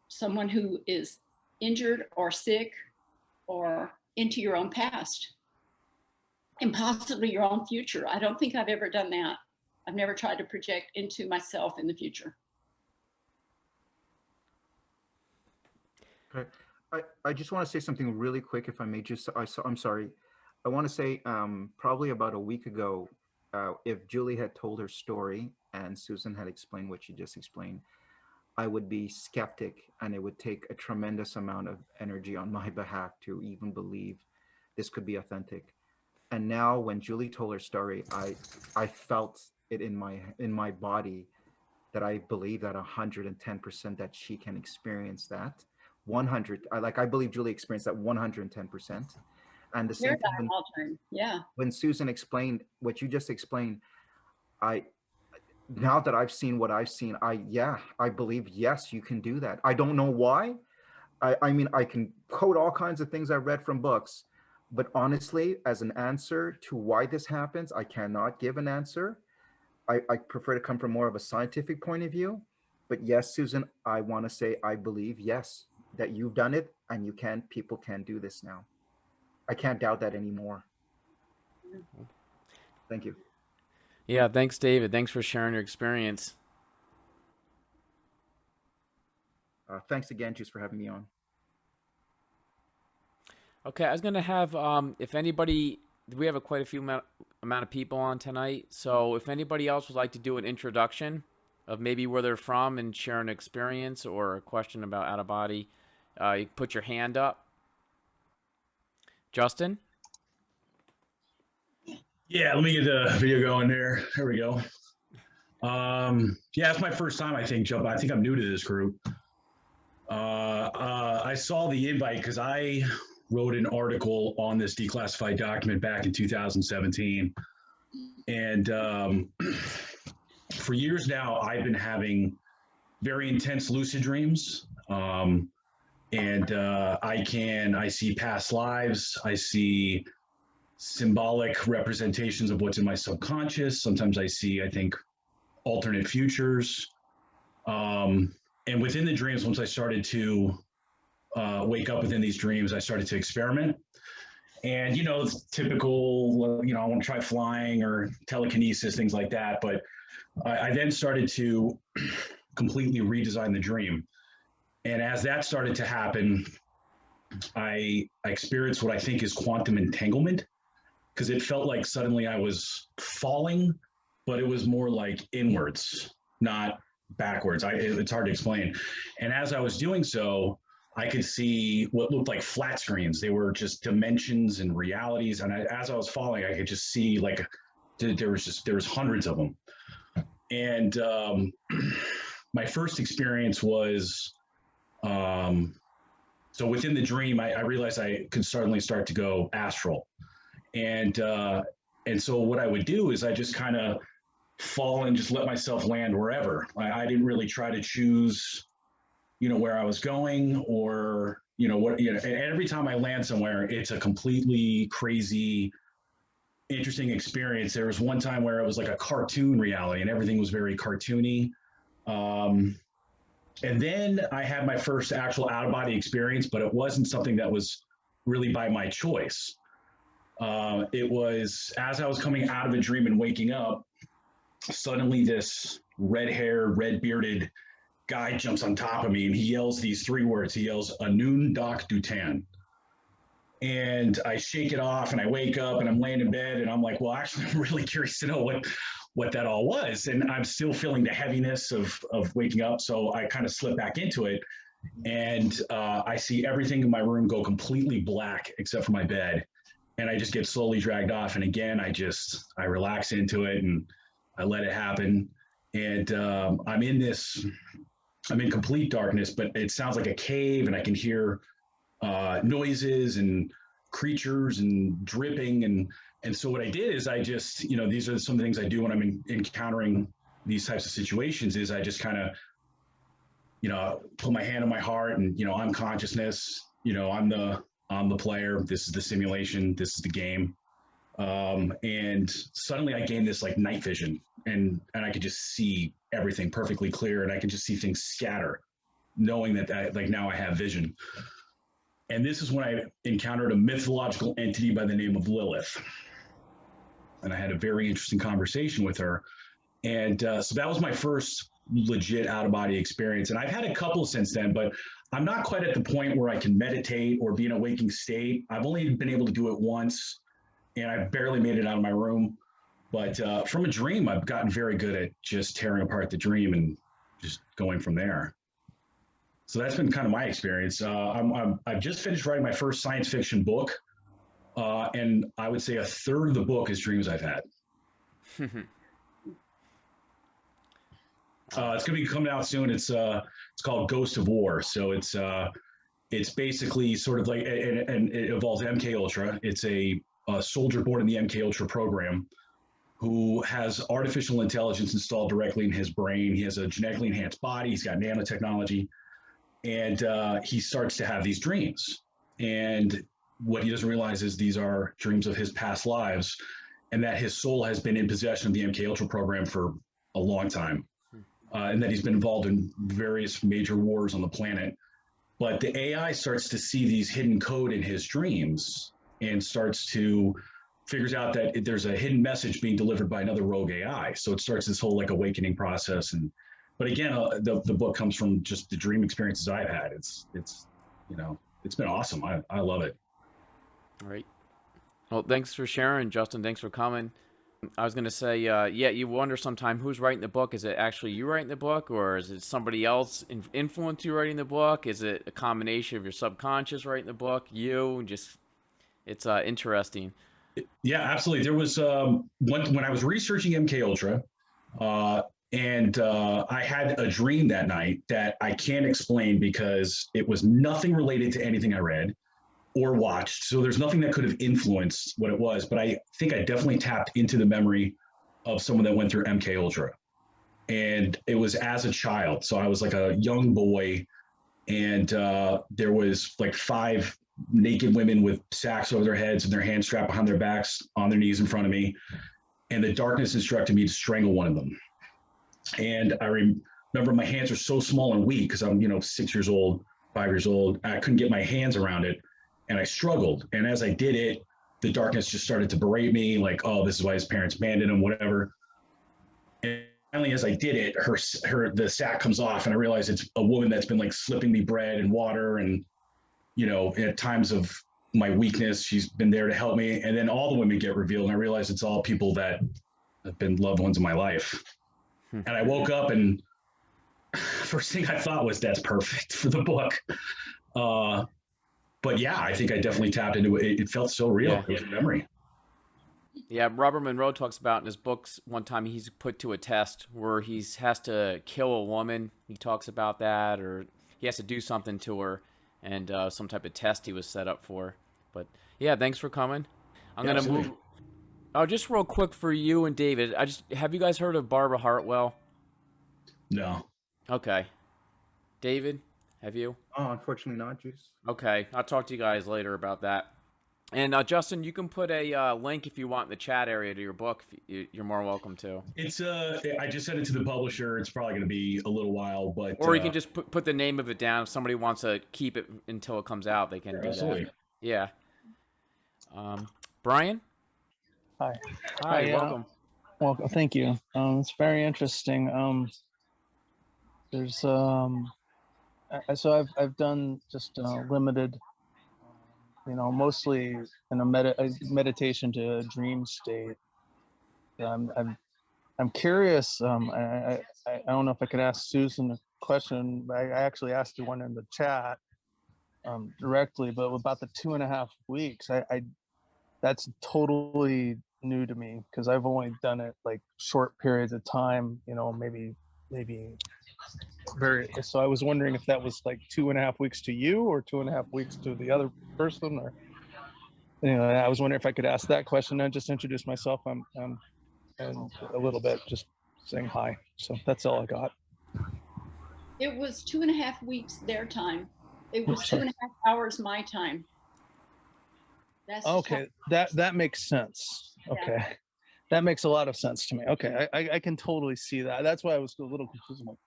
someone who is injured or sick, or into your own past, and possibly your own future. I don't think I've ever done that. I've never tried to project into myself in the future. Okay. I just want to say something really quick, if I may. I'm sorry. I want to say probably about a week ago, if Julie had told her story and Susan had explained what she just explained, I would be skeptic, and it would take a tremendous amount of energy on my behalf to even believe this could be authentic. And now when Julie told her story, I felt it in my body that I believe that 110% that she can experience that. 100, I believe Julie experienced that 110%. And the same thing when Susan explained what you just explained, now that I've seen what I've seen, I believe, yes, you can do that. I don't know why. I mean, I can quote all kinds of things I've read from books, but honestly, as an answer to why this happens, I cannot give an answer. I prefer to come from more of a scientific point of view. But yes, Susan, I want to say, I believe, yes, that you've done it, and people can do this now. I can't doubt that anymore. Thank you. Yeah, thanks, David. Thanks for sharing your experience. Thanks again, Juice, for having me on. Okay, I was going to have, if anybody, we have quite a few amount of people on tonight, so if anybody else would like to do an introduction of maybe where they're from and share an experience or a question about out-of-body, you put your hand up. Justin? Yeah, let me get the video going there. There we go. Yeah, it's my first time, I think, I think I'm new to this group. I saw the invite because I wrote an article on this declassified document back in 2017. And for years now, I've been having very intense lucid dreams. I see past lives. I see symbolic representations of what's in my subconscious. Sometimes I see, I think, alternate futures. And within the dreams, once I started to wake up within these dreams, I started to experiment. And, typical, I want to try flying or telekinesis, things like that. But I then started to completely redesign the dream. And as that started to happen, I experienced what I think is quantum entanglement, because it felt like suddenly I was falling, but it was more like inwards, not backwards. It's hard to explain. And as I was doing so, I could see what looked like flat screens. They were just dimensions and realities. And as I was falling, I could just see there was hundreds of them. And my first experience was, so within the dream, I realized I could suddenly start to go astral. And so what I would do is I just kind of fall and just let myself land wherever. I didn't really try to choose, where I was going or, and every time I land somewhere, it's a completely crazy, interesting experience. There was one time where it was like a cartoon reality and everything was very cartoony. And then I had my first actual out-of-body experience, but it wasn't something that was really by my choice. It was as I was coming out of a dream and waking up, suddenly this red-haired, red-bearded guy jumps on top of me and he yells these three words. He yells, "Anun Dak Dutan." And I shake it off and I wake up and I'm laying in bed and I'm like, well, actually, I'm really curious to know what that all was. And I'm still feeling the heaviness of waking up. So I kind of slip back into it. And I see everything in my room go completely black except for my bed. And I just get slowly dragged off. And again, I relax into it and I let it happen. And I'm in complete darkness, but it sounds like a cave and I can hear noises and creatures and dripping. And so what I did is I just, these are some of the things I do when I'm encountering these types of situations is I just kind of put my hand on my heart and, I'm consciousness, I'm the player. This is the simulation. This is the game. And suddenly I gained this like night vision and I could just see everything perfectly clear. And I could just see things scatter, knowing that now I have vision. And this is when I encountered a mythological entity by the name of Lilith. And I had a very interesting conversation with her. And so that was my first legit out-of-body experience. And I've had a couple since then, but I'm not quite at the point where I can meditate or be in a waking state. I've only been able to do it once, and I barely made it out of my room. But from a dream, I've gotten very good at just tearing apart the dream and just going from there. So that's been kind of my experience. I've just finished writing my first science fiction book, and I would say a third of the book is dreams I've had. It's going to be coming out soon. It's called Ghost of War. So it's basically sort of like, and it involves MK Ultra. It's a soldier born in the MK Ultra program who has artificial intelligence installed directly in his brain. He has a genetically enhanced body. He's got nanotechnology, and he starts to have these dreams. And what he doesn't realize is these are dreams of his past lives, and that his soul has been in possession of the MK Ultra program for a long time. And that he's been involved in various major wars on the planet. But the AI starts to see these hidden code in his dreams and figures out that there's a hidden message being delivered by another rogue AI. So it starts this whole like awakening process. But again, the book comes from just the dream experiences I've had. It's been awesome. I love it. All right. Well, thanks for sharing, Justin. Thanks for coming. I was going to say, you wonder sometime who's writing the book. Is it actually you writing the book, or is it somebody else influence you writing the book? Is it a combination of your subconscious writing the book, it's interesting. Yeah, absolutely. There was when I was researching MK Ultra, and I had a dream that night that I can't explain because it was nothing related to anything I read or watched. So there's nothing that could have influenced what it was, but I think I definitely tapped into the memory of someone that went through MK Ultra. And it was as a child. So I was like a young boy, and there was like 5 naked women with sacks over their heads and their hands strapped behind their backs on their knees in front of me. And the darkness instructed me to strangle one of them. And I remember my hands were so small and weak because I'm, 6 years old, 5 years old. I couldn't get my hands around it. And I struggled. And as I did it, the darkness just started to berate me, like, oh, this is why his parents abandoned him, whatever. And finally, as I did it, the sack comes off, and I realize it's a woman that's been like slipping me bread and water. And, at times of my weakness, she's been there to help me. And then all the women get revealed, and I realize it's all people that have been loved ones in my life. And I woke up, and first thing I thought was, that's perfect for the book. But yeah, I think I definitely tapped into it. It felt so real. Yeah. It was a memory. Yeah, Robert Monroe talks about in his books one time he's put to a test where he has to kill a woman. He talks about that, or he has to do something to her, and some type of test he was set up for. But yeah, thanks for coming. I'm going to move. Oh, just real quick for you and David. Have you guys heard of Barbara Hartwell? No. Okay. David, have you? Oh, unfortunately not, Juice. Okay, I'll talk to you guys later about that. And Justin, you can put a link if you want in the chat area to your book. You're more welcome to. It's I just sent it to the publisher. It's probably going to be a little while, but or you can just put the name of it down. If somebody wants to keep it until it comes out, they can do absolutely. that. Yeah. Brian. Hi. Hi. Welcome. Welcome. Thank you. It's very interesting. There's so I've done just limited, mostly in a meditation to a dream state. I'm curious. I don't know if I could ask Susan a question. I actually asked you one in the chat directly, but about the 2.5 weeks, that's totally new to me because I've only done it like short periods of time. Maybe. So I was wondering if that was like 2.5 weeks to you or 2.5 weeks to the other person, or I was wondering if I could ask that question and just introduce myself. I'm and a little bit just saying hi. So that's all I got. It was 2.5 weeks their time. It was sorry. 2.5 hours my time. That's just how- Okay, that makes sense. Yeah. Okay, that makes a lot of sense to me. Okay, I can totally see that. That's why I was a little confused. I'm like,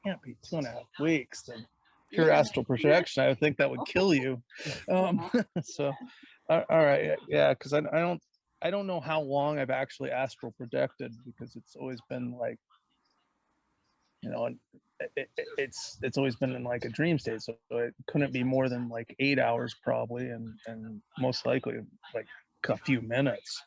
can't be 2.5 weeks. Then pure Yeah. astral projection. I would think that would kill you. So, all right, yeah, because I don't know how long I've actually astral projected, because it's always been like, you know, it's always been in like a dream state, so it couldn't be more than like 8 hours probably, and most likely like a few minutes.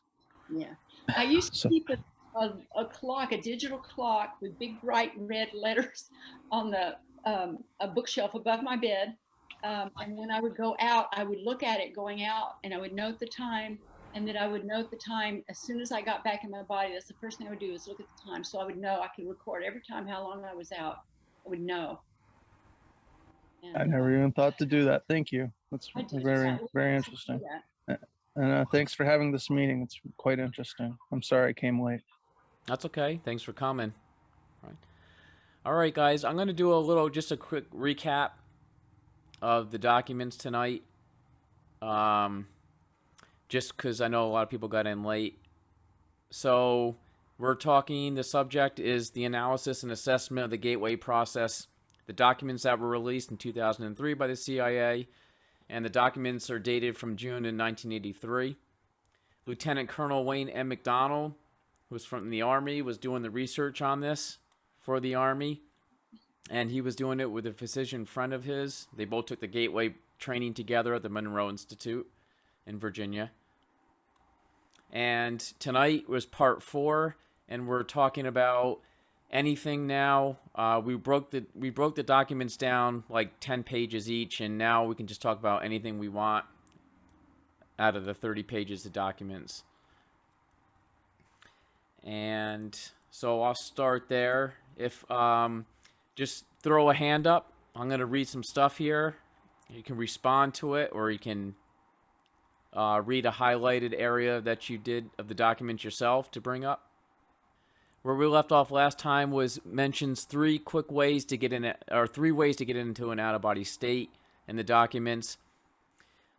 Yeah. I used to So- keep a clock, a digital clock with big bright red letters on the a bookshelf above my bed. And when I would go out, I would look at it going out, and I would note the time, and then I would note the time as soon as I got back in my body. That's the first thing I would do, is look at the time, so I would know. I could record every time how long I was out. I would know. I And, never even thought to do that. Thank you. That's I did very, that. very interesting. Yeah. And thanks for having this meeting. It's quite interesting. I'm sorry I came late. That's okay. Thanks for coming. All right, guys. I'm going to do just a quick recap of the documents tonight. Just because I know a lot of people got in late. So the subject is the analysis and assessment of the gateway process, the documents that were released in 2003 by the CIA, and the documents are dated from June in 1983. Lieutenant Colonel Wayne M. McDonald, who was from the Army, was doing the research on this for the Army, and he was doing it with a physician friend of his. They both took the gateway training together at the Monroe Institute in Virginia. And tonight was part 4, and we're talking about anything now. We broke the documents down like 10 pages each, and now we can just talk about anything we want out of the 30 pages of documents. And so I'll start there. If just throw a hand up. I'm going to read some stuff here. You can respond to it, or you can read a highlighted area that you did of the document yourself to bring up. Where we left off last time was mentions 3 ways to get into an out-of-body state in the documents.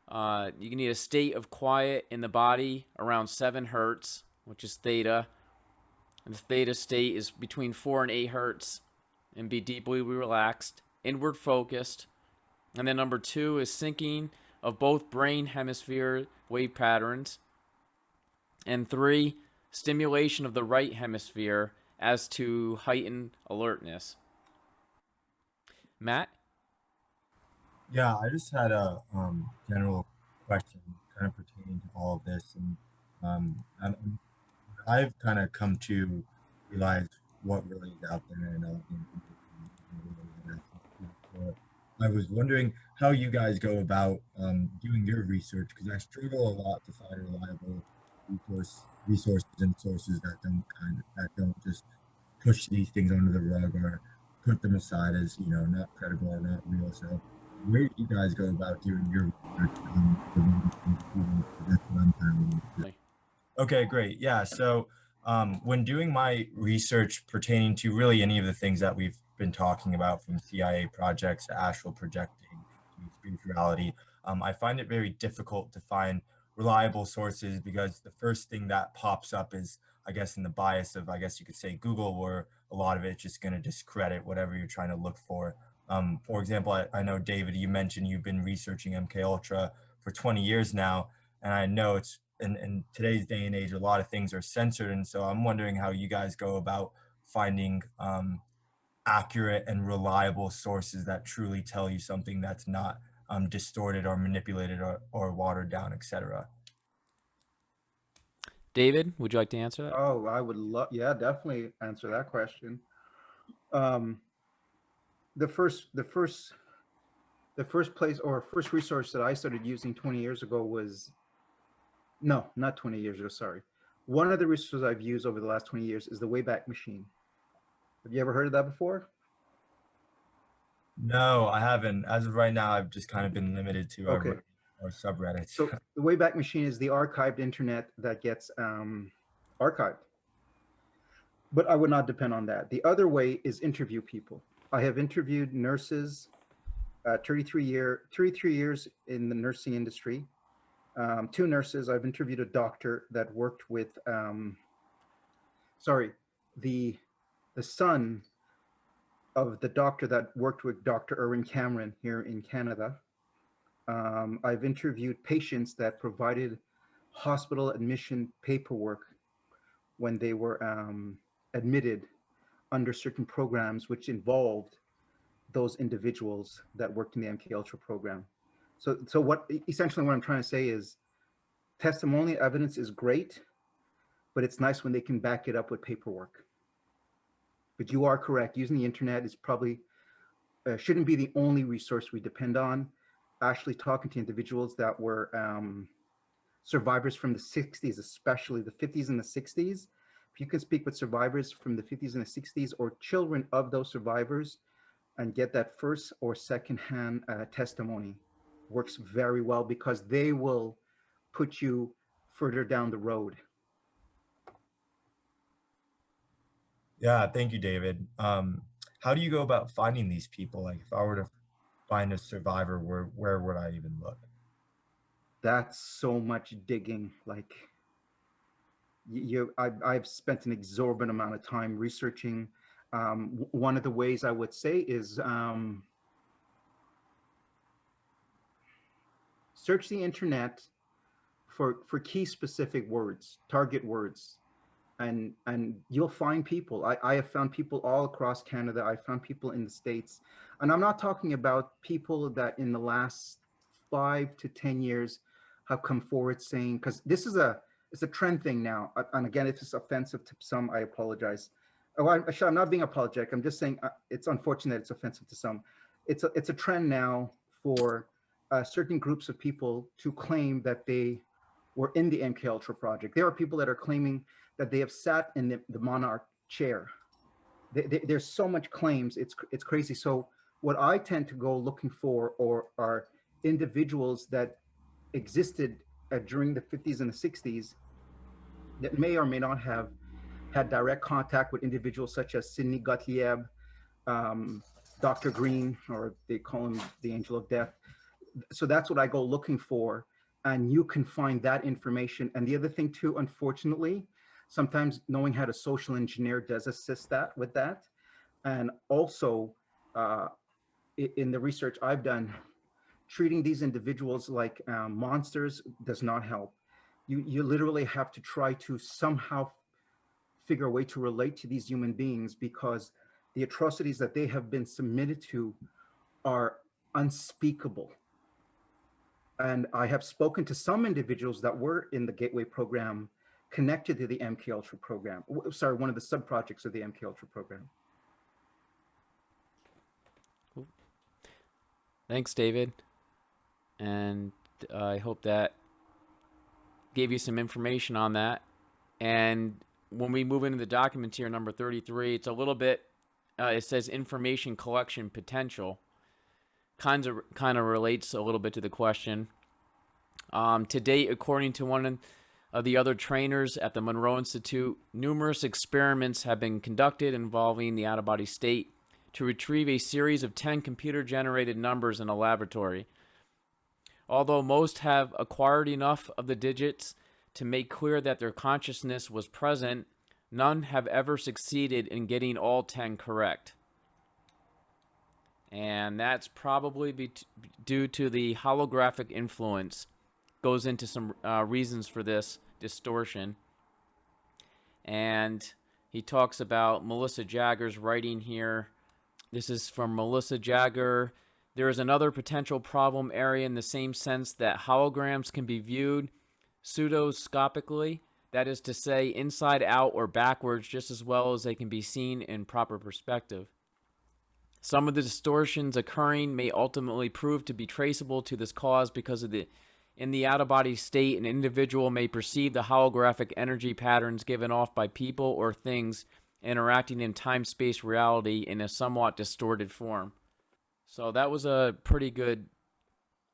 You can need a state of quiet in the body around 7 Hertz, which is theta. And the theta state is between 4 and 8 Hertz, and be deeply relaxed, inward focused. And then number 2 is syncing of both brain hemisphere wave patterns. And 3, stimulation of the right hemisphere as to heightened alertness. Matt? Yeah, I just had a general question kind of pertaining to all of this. And I've kind of come to realize what really is out there and all the information. I was wondering how you guys go about doing your research, because I struggle a lot to find reliable resources and sources that don't just push these things under the rug or put them aside as, you know, not credible or not real. So where do you guys go about doing your research? That's what I'm kind of. Okay, great. Yeah. So when doing my research pertaining to really any of the things that we've been talking about, from CIA projects to astral projecting to spirituality, I find it very difficult to find reliable sources, because the first thing that pops up is, I guess, in the bias of, I guess you could say, Google, where a lot of it's just going to discredit whatever you're trying to look for. For example, I know, David, you mentioned you've been researching MK Ultra for 20 years now, and I know it's in today's day and age, a lot of things are censored. And so I'm wondering how you guys go about finding accurate and reliable sources that truly tell you something that's not distorted or manipulated or watered down, etc. David, would you like to answer that? Oh, I would love, yeah, definitely answer that question. The first place or first resource that I started using 20 years ago was, no, not 20 years ago, sorry. One of the resources I've used over the last 20 years is the Wayback Machine. Have you ever heard of that before? No, I haven't. As of right now, I've just kind of been limited to Okay. our subreddits. So the Wayback Machine is the archived internet that gets archived. But I would not depend on that. The other way is interview people. I have interviewed nurses, 33 years in the nursing industry. 2 nurses. I've interviewed a doctor that worked with, the son of the doctor that worked with Dr. Erwin Cameron here in Canada. I've interviewed patients that provided hospital admission paperwork when they were admitted under certain programs which involved those individuals that worked in the MK Ultra program. So what essentially what I'm trying to say is testimonial evidence is great, but it's nice when they can back it up with paperwork. But you are correct. Using the internet is probably shouldn't be the only resource we depend on. Actually talking to individuals that were survivors from the 60s, especially the 50s and the 60s. If you can speak with survivors from the 50s and the 60s or children of those survivors and get that first or second-hand testimony, works very well because they will put you further down the road. Yeah, thank you, David. How do you go about finding these people? Like, if I were to find a survivor, where would I even look? That's so much digging. Like, I've spent an exorbitant amount of time researching. One of the ways I would say is search the internet for key specific words, target words, and you'll find people. I have found people all across Canada. I found people in the States, and I'm not talking about people that in the last 5 to 10 years have come forward saying, because this is it's a trend thing now. And again, if it's offensive to some, I apologize. Oh, I'm not being apologetic. I'm just saying it's unfortunate it's offensive to some. It's a trend now for certain groups of people to claim that they were in the MK Ultra project. There are people that are claiming that they have sat in the monarch chair. There's so much claims, it's crazy. So what I tend to go looking for are individuals that existed during the 50s and the 60s that may or may not have had direct contact with individuals such as Sidney Gottlieb, Dr. Green, or they call him the Angel of Death. So that's what I go looking for, and you can find that information. And the other thing too, unfortunately, sometimes knowing how to social engineer does assist that with that. And also in the research I've done, treating these individuals like monsters does not help. You literally have to try to somehow figure a way to relate to these human beings, because the atrocities that they have been submitted to are unspeakable. And I have spoken to some individuals that were in the Gateway program connected to the MK Ultra program. Sorry, one of the sub-projects of the MK Ultra program. Thanks, David. And I hope that gave you some information on that. And when we move into the documents here, number 33, it's a little bit, it says information collection potential. Kind of relates a little bit to the question. To date, according to one of the other trainers at the Monroe Institute, numerous experiments have been conducted involving the out-of-body state to retrieve a series of 10 computer-generated numbers in a laboratory. Although most have acquired enough of the digits to make clear that their consciousness was present, none have ever succeeded in getting all 10 correct. And that's probably due to the holographic influence. Goes into some reasons for this distortion. And he talks about Melissa Jagger's writing here. This is from Melissa Jagger. There is another potential problem area in the same sense that holograms can be viewed pseudoscopically, that is to say, inside out or backwards, just as well as they can be seen in proper perspective. Some of the distortions occurring may ultimately prove to be traceable to this cause because of in the out-of-body state, an individual may perceive the holographic energy patterns given off by people or things interacting in time-space reality in a somewhat distorted form. So that was a pretty good,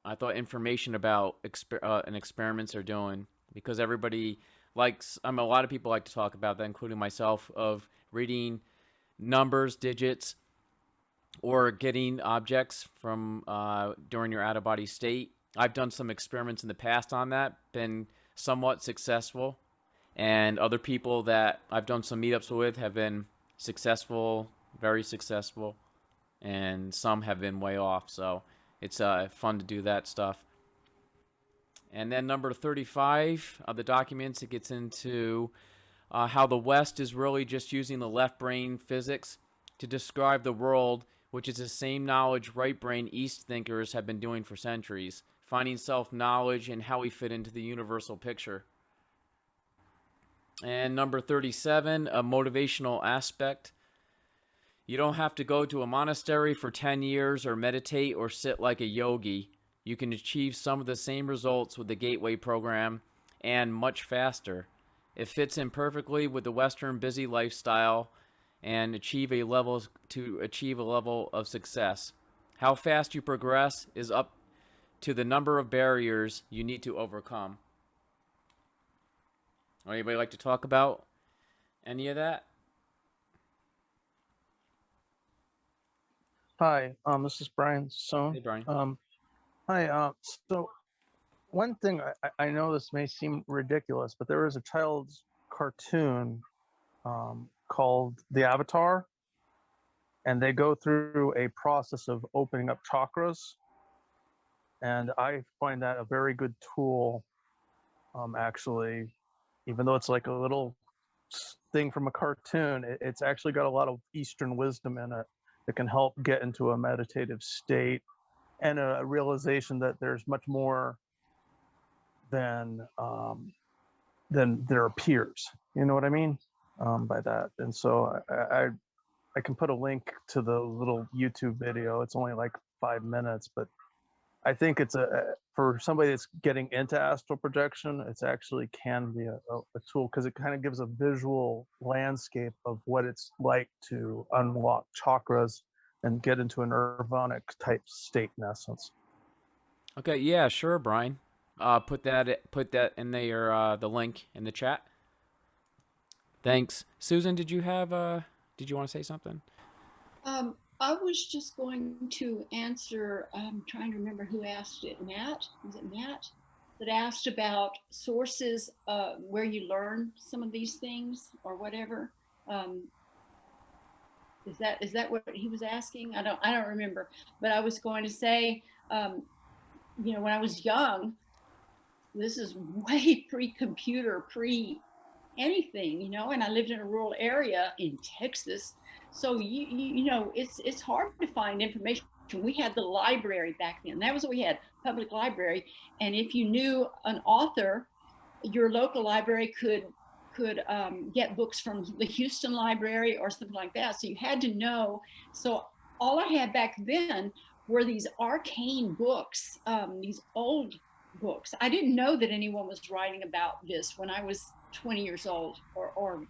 I thought, information about experiments they're doing, because everybody likes, a lot of people like to talk about that, including myself, of reading numbers, digits, or getting objects from during your out-of-body state. I've done some experiments in the past on that, been somewhat successful, and other people that I've done some meetups with have been successful, very successful, and some have been way off. So it's fun to do that stuff. And then number 35 of the documents, it gets into how the West is really just using the left brain physics to describe the world, which is the same knowledge right brain East thinkers have been doing for centuries, finding self-knowledge and how we fit into the universal picture. And number 37, a motivational aspect. You don't have to go to a monastery for 10 years or meditate or sit like a yogi. You can achieve some of the same results with the Gateway program and much faster. It fits in perfectly with the Western busy lifestyle and achieve a level of success. How fast you progress is up to the number of barriers you need to overcome. Anybody like to talk about any of that? Hi, this is Brian Sohn. Hey, Brian. Hi, so one thing, I know this may seem ridiculous, but there is a child's cartoon called The Avatar, and they go through a process of opening up chakras. And I find that a very good tool, actually, even though it's like a little thing from a cartoon, it's actually got a lot of Eastern wisdom in it that can help get into a meditative state and a realization that there's much more than there appears. You know what I mean by that? And so I can put a link to the little YouTube video. It's only like 5 minutes, but I think it's for somebody that's getting into astral projection, it's actually can be a tool because it kind of gives a visual landscape of what it's like to unlock chakras and get into a nirvanic type state in essence. Okay, yeah, sure, Brian. Put that in there, the link in the chat. Thanks, Susan. Did you want to say something? I was just going to answer. I'm trying to remember who asked it. Matt, was it Matt that asked about sources where you learn some of these things or whatever? Is that what he was asking? I don't remember. But I was going to say, when I was young, this is way pre-computer, pre-anything, and I lived in a rural area in Texas. So it's hard to find information. We had the library back then. That was what we had, public library. And if you knew an author, your local library could get books from the Houston library or something like that. So you had to know. So all I had back then were these arcane books, these old books. I didn't know that anyone was writing about this when I was 20 years old or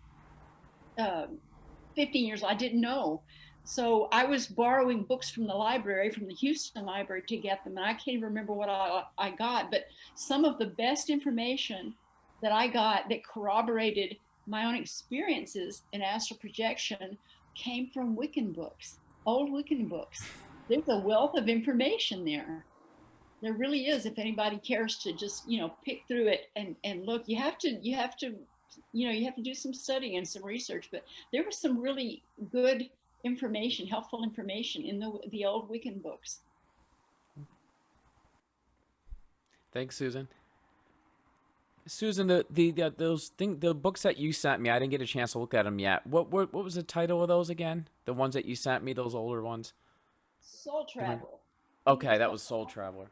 15 years old. I didn't know. So I was borrowing books from the library, from the Houston library to get them. And I can't even remember what I got, but some of the best information that I got that corroborated my own experiences in astral projection came from Wiccan books, old Wiccan books. There's a wealth of information there. There really is. If anybody cares to just, pick through it and look, you have to do some studying and some research, but there was some really good information, helpful information in the old Wiccan books. Thanks, Susan. Susan, the books that you sent me, I didn't get a chance to look at them yet. What was the title of those again? The ones that you sent me, those older ones. Soul Traveler. Okay, that was Soul Traveler.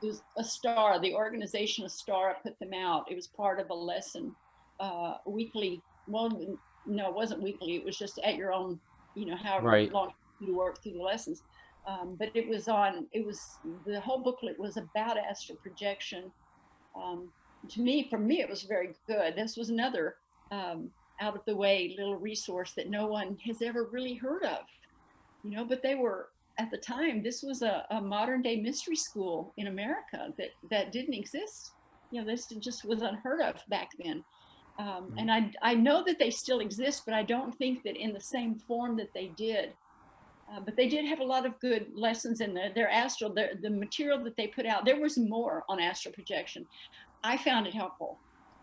It was a star. The organization, A Star, put them out. It was part of a lesson, weekly. Well, no, it wasn't weekly. It was just at your own, however long you work through the lessons. But it was the whole booklet was about astral projection. For me, it was very good. This was another out of the way little resource that no one has ever really heard of, but they were, at the time, this was a modern day mystery school in America that didn't exist. This just was unheard of back then. And I know that they still exist, but I don't think that in the same form that they did. But they did have a lot of good lessons in their astral, the material that they put out. There was more on astral projection. I found it helpful.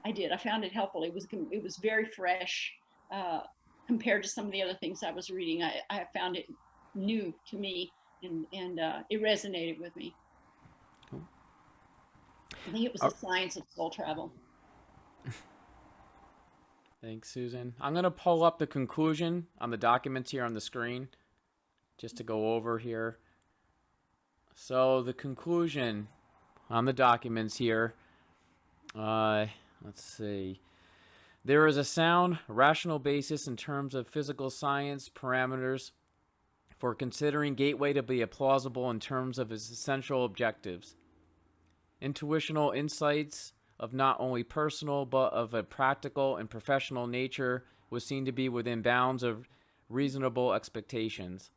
I did. I found it helpful. It was very fresh compared to some of the other things I was reading. I found it new to me, and it resonated with me. Cool. I think it was the science of soul travel. Thanks, Susan. I'm going to pull up the conclusion on the documents here on the screen just to go over here. So the conclusion on the documents here, let's see. There is a sound, rational basis in terms of physical science parameters for considering Gateway to be plausible in terms of its essential objectives. Intuitional insights of not only personal but of a practical and professional nature was seen to be within bounds of reasonable expectations.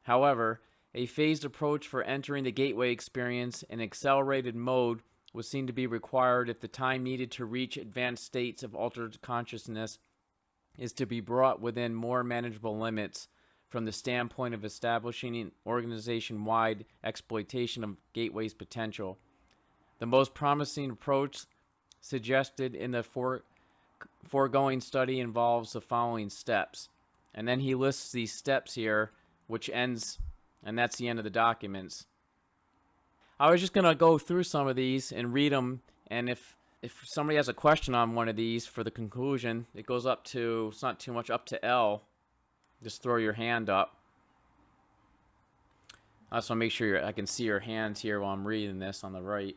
However, a phased approach for entering the Gateway experience in accelerated mode was seen to be required if the time needed to reach advanced states of altered consciousness is to be brought within more manageable limits from the standpoint of establishing an organization-wide exploitation of Gateway's potential. The most promising approach suggested in the foregoing study involves the following steps. And then he lists these steps here, which ends, and that's the end of the documents. I was just going to go through some of these and read them, and if somebody has a question on one of these for the conclusion, it goes up to, it's not too much, up to L. Just throw your hand up. I just want to make sure I can see your hands here while I'm reading this on the right.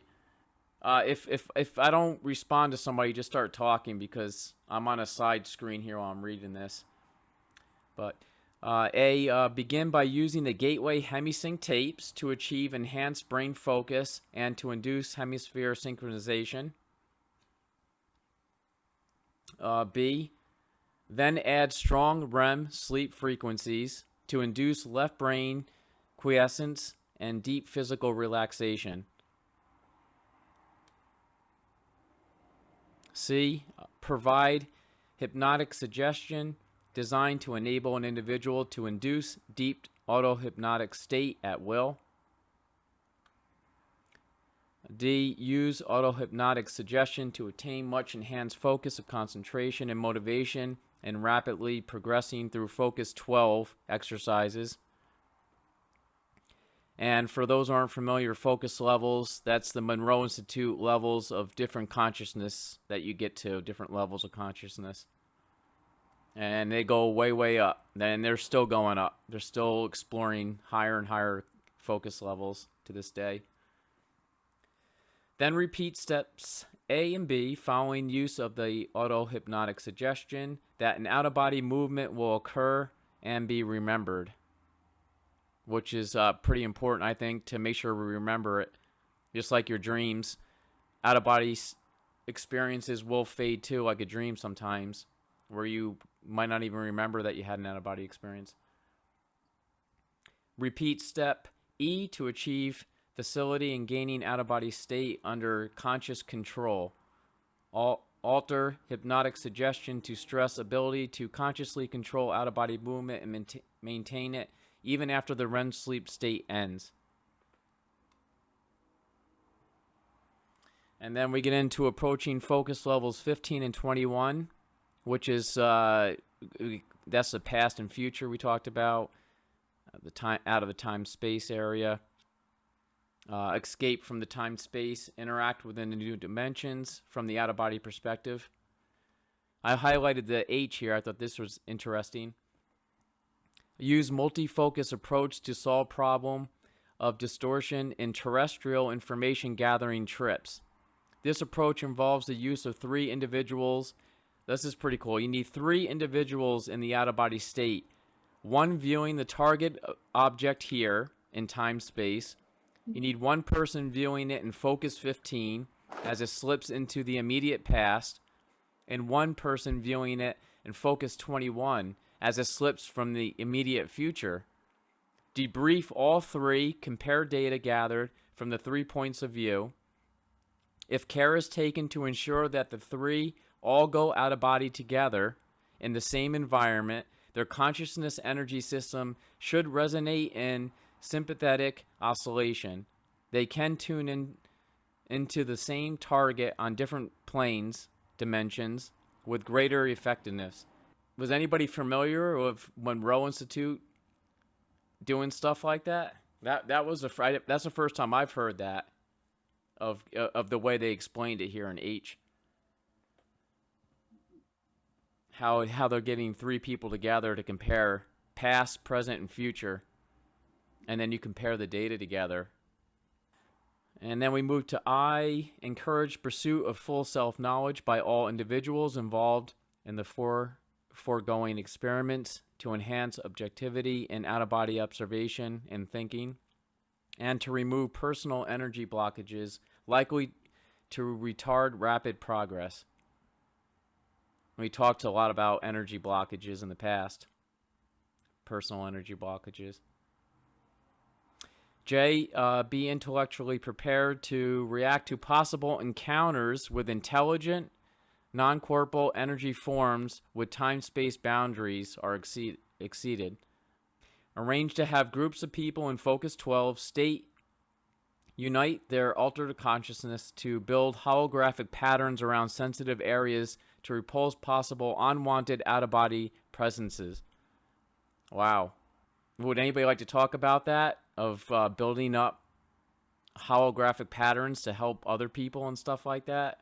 If I don't respond to somebody, just start talking because I'm on a side screen here while I'm reading this. But begin by using the Gateway hemisync tapes to achieve enhanced brain focus and to induce hemisphere synchronization. B, then add strong REM sleep frequencies to induce left brain quiescence and deep physical relaxation. C, provide hypnotic suggestion designed to enable an individual to induce deep auto-hypnotic state at will. D, use auto-hypnotic suggestion to attain much enhanced focus of concentration and motivation and rapidly progressing through Focus 12 exercises. And for those who aren't familiar, focus levels, that's the Monroe Institute levels of different consciousness that you get to, different levels of consciousness. And they go way, way up. Then they're still going up. They're still exploring higher and higher focus levels to this day. Then repeat steps A and B following use of the auto-hypnotic suggestion that an out-of-body movement will occur and be remembered, which is pretty important, I think, to make sure we remember it. Just like your dreams, out-of-body experiences will fade too, like a dream sometimes, where you might not even remember that you had an out-of-body experience. Repeat step E to achieve facility in gaining out-of-body state under conscious control. Alter hypnotic suggestion to stress ability to consciously control out-of-body movement and maintain it even after the REM sleep state ends. And then we get into approaching focus levels 15 and 21, which is that's the past and future we talked about, the time out of the time-space area. Escape from the time-space, interact within the new dimensions from the out-of-body perspective. I highlighted the H here. I thought this was interesting. Use multi-focus approach to solve problem of distortion in terrestrial information gathering trips. This approach involves the use of 3 individuals. This is pretty cool. You need 3 individuals in the out-of-body state. One viewing the target object here in time-space. You need one person viewing it in focus 15 as it slips into the immediate past, and one person viewing it in focus 21 as it slips from the immediate future. Debrief all 3, compare data gathered from the 3 points of view. If care is taken to ensure that the 3 all go out of body together in the same environment, Their consciousness energy system should resonate in sympathetic oscillation. They can tune in into the same target on different planes, dimensions, with greater effectiveness. Was anybody familiar with Monroe Institute doing stuff like that? That's the first time I've heard that of the way they explained it here in H. How they're getting 3 people together to compare past, present, and future, and then you compare the data together. And then we move to I, encourage pursuit of full self-knowledge by all individuals involved in the foregoing experiments to enhance objectivity in out-of-body observation and thinking, and to remove personal energy blockages likely to retard rapid progress. We talked a lot about energy blockages in the past, personal energy blockages. J, be intellectually prepared to react to possible encounters with intelligent, non-corporeal energy forms with time-space boundaries are exceeded. Arrange to have groups of people in Focus 12 state unite their altered consciousness to build holographic patterns around sensitive areas to repulse possible unwanted out-of-body presences. Wow. Would anybody like to talk about that? Of building up holographic patterns to help other people and stuff like that?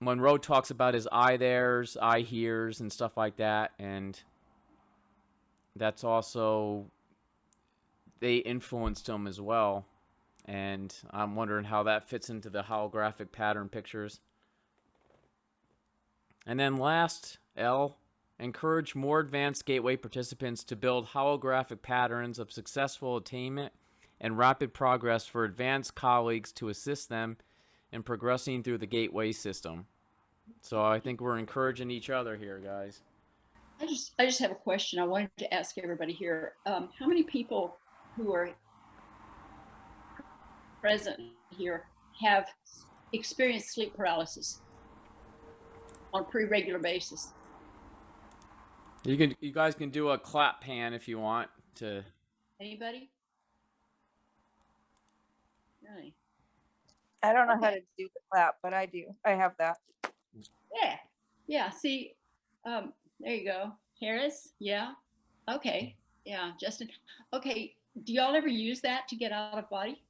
Monroe talks about his I theres, I heres, and stuff like that, and that's also, they influenced him as well, and I'm wondering how that fits into the holographic pattern pictures. And then last, L, encourage more advanced gateway participants to build holographic patterns of successful attainment and rapid progress for advanced colleagues to assist them in progressing through the gateway system. So I think we're encouraging each other here, guys. I just have a question I wanted to ask everybody here. How many people who are present here have experienced sleep paralysis on a pretty regular basis? You guys can do a clap pan if you want to. Anybody? Really? I don't know how Okay. to do the clap, but I do. I have that. Yeah. Yeah. See, there you go. Harris. Yeah. Okay. Yeah. Justin. Okay. Do y'all ever use that to get out of body?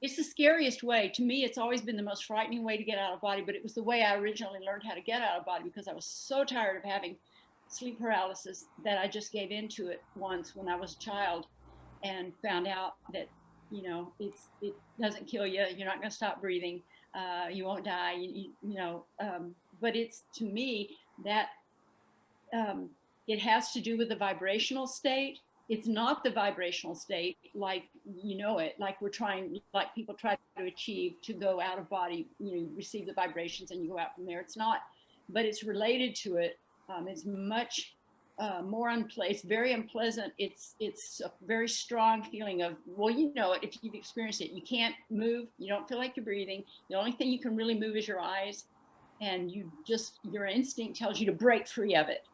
It's the scariest way. To me, it's always been the most frightening way to get out of body, but it was the way I originally learned how to get out of body because I was so tired of having sleep paralysis that I just gave into it once when I was a child and found out that, you know, it doesn't kill you. You're not going to stop breathing. You won't die, but it's, to me, that it has to do with the vibrational state. It's not the vibrational state like like like people try to achieve to go out of body, you receive the vibrations and you go out from there. It's not, but it's related to it. It's much more unpleasant. It's very unpleasant. It's a very strong feeling of, well, you know it if you've experienced it. You can't move. You don't feel like you're breathing. The only thing you can really move is your eyes, and your instinct tells you to break free of it.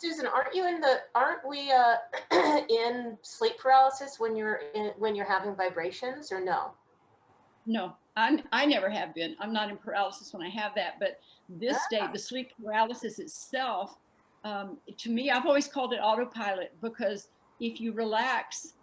Susan, aren't we in sleep paralysis when you're having vibrations, or no? No, I never have been. I'm not in paralysis when I have that, but this state, the sleep paralysis itself, to me, I've always called it autopilot, because if you relax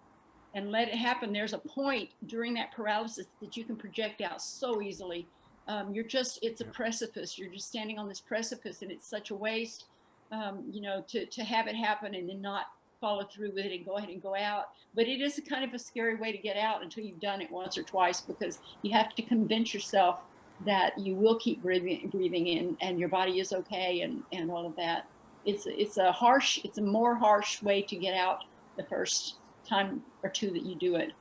and let it happen, there's a point during that paralysis that you can project out so easily. It's a precipice. You're just standing on this precipice, and it's such a waste, to have it happen and then not follow through with it and go ahead and go out. But it is a kind of a scary way to get out until you've done it once or twice, because you have to convince yourself that you will keep breathing in and your body is okay and all of that. It's a more harsh way to get out the first time or two that you do it.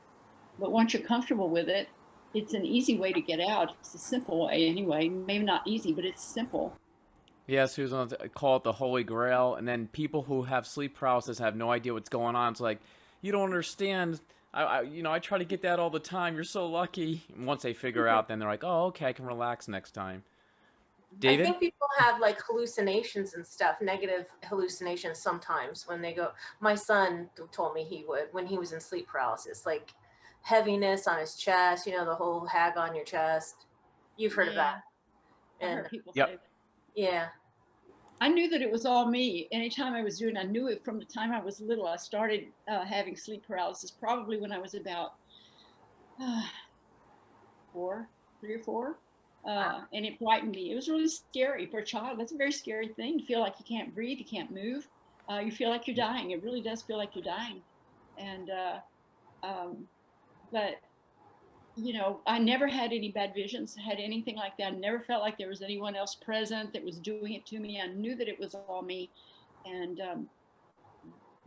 But once you're comfortable with it, it's an easy way to get out. It's a simple way anyway. Maybe not easy, but it's simple. Yeah, Susan, I call it the Holy Grail. And then people who have sleep paralysis have no idea what's going on. It's like, you don't understand. I try to get that all the time. You're so lucky. And once they figure out, then they're like, oh, okay, I can relax next time. David? think people have like hallucinations and stuff, negative hallucinations sometimes when they go. My son told me he would when he was in sleep paralysis, like heaviness on his chest, you know, the whole hag on your chest. You've heard of that. I And heard people Yep. say that. yeah, I knew that it was all me. Anytime I was doing, I knew it from the time I was little. I started having sleep paralysis probably when I was about 3 or 4. And it frightened me. It was really scary for a child. That's a very scary thing to feel like you can't breathe, you can't move. You feel like you're dying. It really does feel like you're dying. And, but, you know, I never had any bad visions, had anything like that. I never felt like there was anyone else present that was doing it to me. I knew that it was all me. And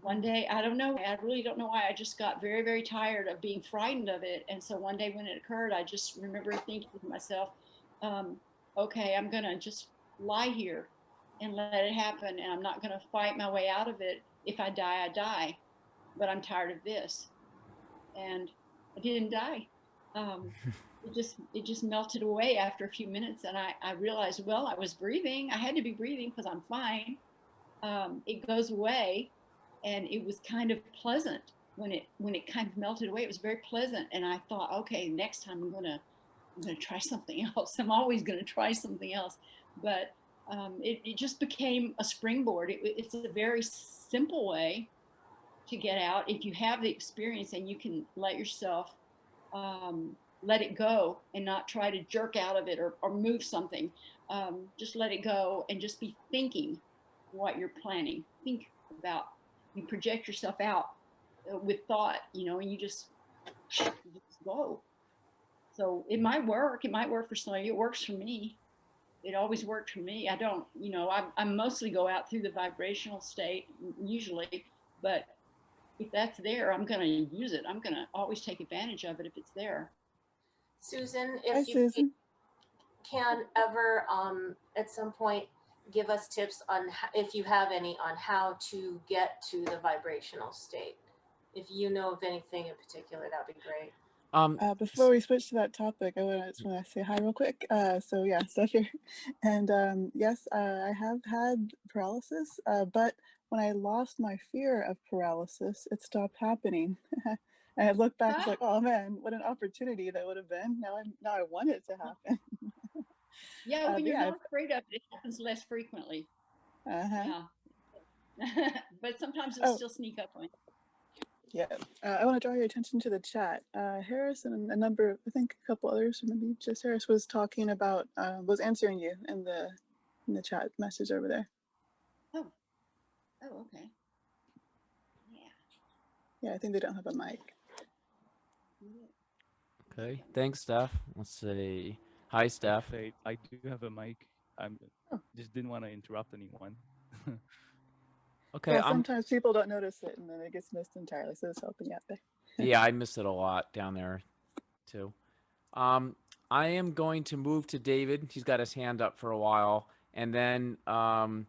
one day, I don't know, I really don't know why, I just got very, very tired of being frightened of it. And so one day when it occurred, I just remember thinking to myself, okay, I'm going to just lie here and let it happen. And I'm not going to fight my way out of it. If I die, I die. But I'm tired of this. And I didn't die. It just melted away after a few minutes. And I realized, well, I was breathing. I had to be breathing because I'm fine. It goes away. And it was kind of pleasant when it kind of melted away. It was very pleasant. And I thought, okay, next time I'm gonna try something else. I'm always gonna try something else. But it just became a springboard. It's a very simple way to get out if you have the experience and you can let yourself let it go and not try to jerk out of it or move something. Just let it go and just be thinking what you're planning. Think about, you project yourself out with thought, you know, and you just go. So it might work. It might work for some of you. It works for me. It always worked for me. I don't, you know, I mostly go out through the vibrational state usually, but if that's there, I'm going to use it. I'm going to always take advantage of it if it's there. Susan, Hi, if you Susan. can ever at some point give us tips on if you have any on how to get to the vibrational state. If you know of anything in particular, that'd be great. Before we switch to that topic, I just want to say hi real quick. So yeah, Steph here. And yes, I have had paralysis, but when I lost my fear of paralysis, it stopped happening. And I look back, it's like, oh man, what an opportunity that would have been. Now I want it to happen. Yeah, when you're not afraid of it, it happens less frequently. Yeah. But sometimes it'll still sneak up on you. Yeah, I want to draw your attention to the chat. Harris and a number of, I think a couple others, or maybe just Harris, was talking about, was answering you in the chat message over there. Oh, okay. Yeah, I think they don't have a mic. Okay, thanks, Steph. Let's see. Hi, Steph. I do have a mic. Just didn't want to interrupt anyone. Okay. Well, sometimes people don't notice it, and then it gets missed entirely. So it's helping you out there. Yeah, I miss it a lot down there, too. I am going to move to David. He's got his hand up for a while, and then I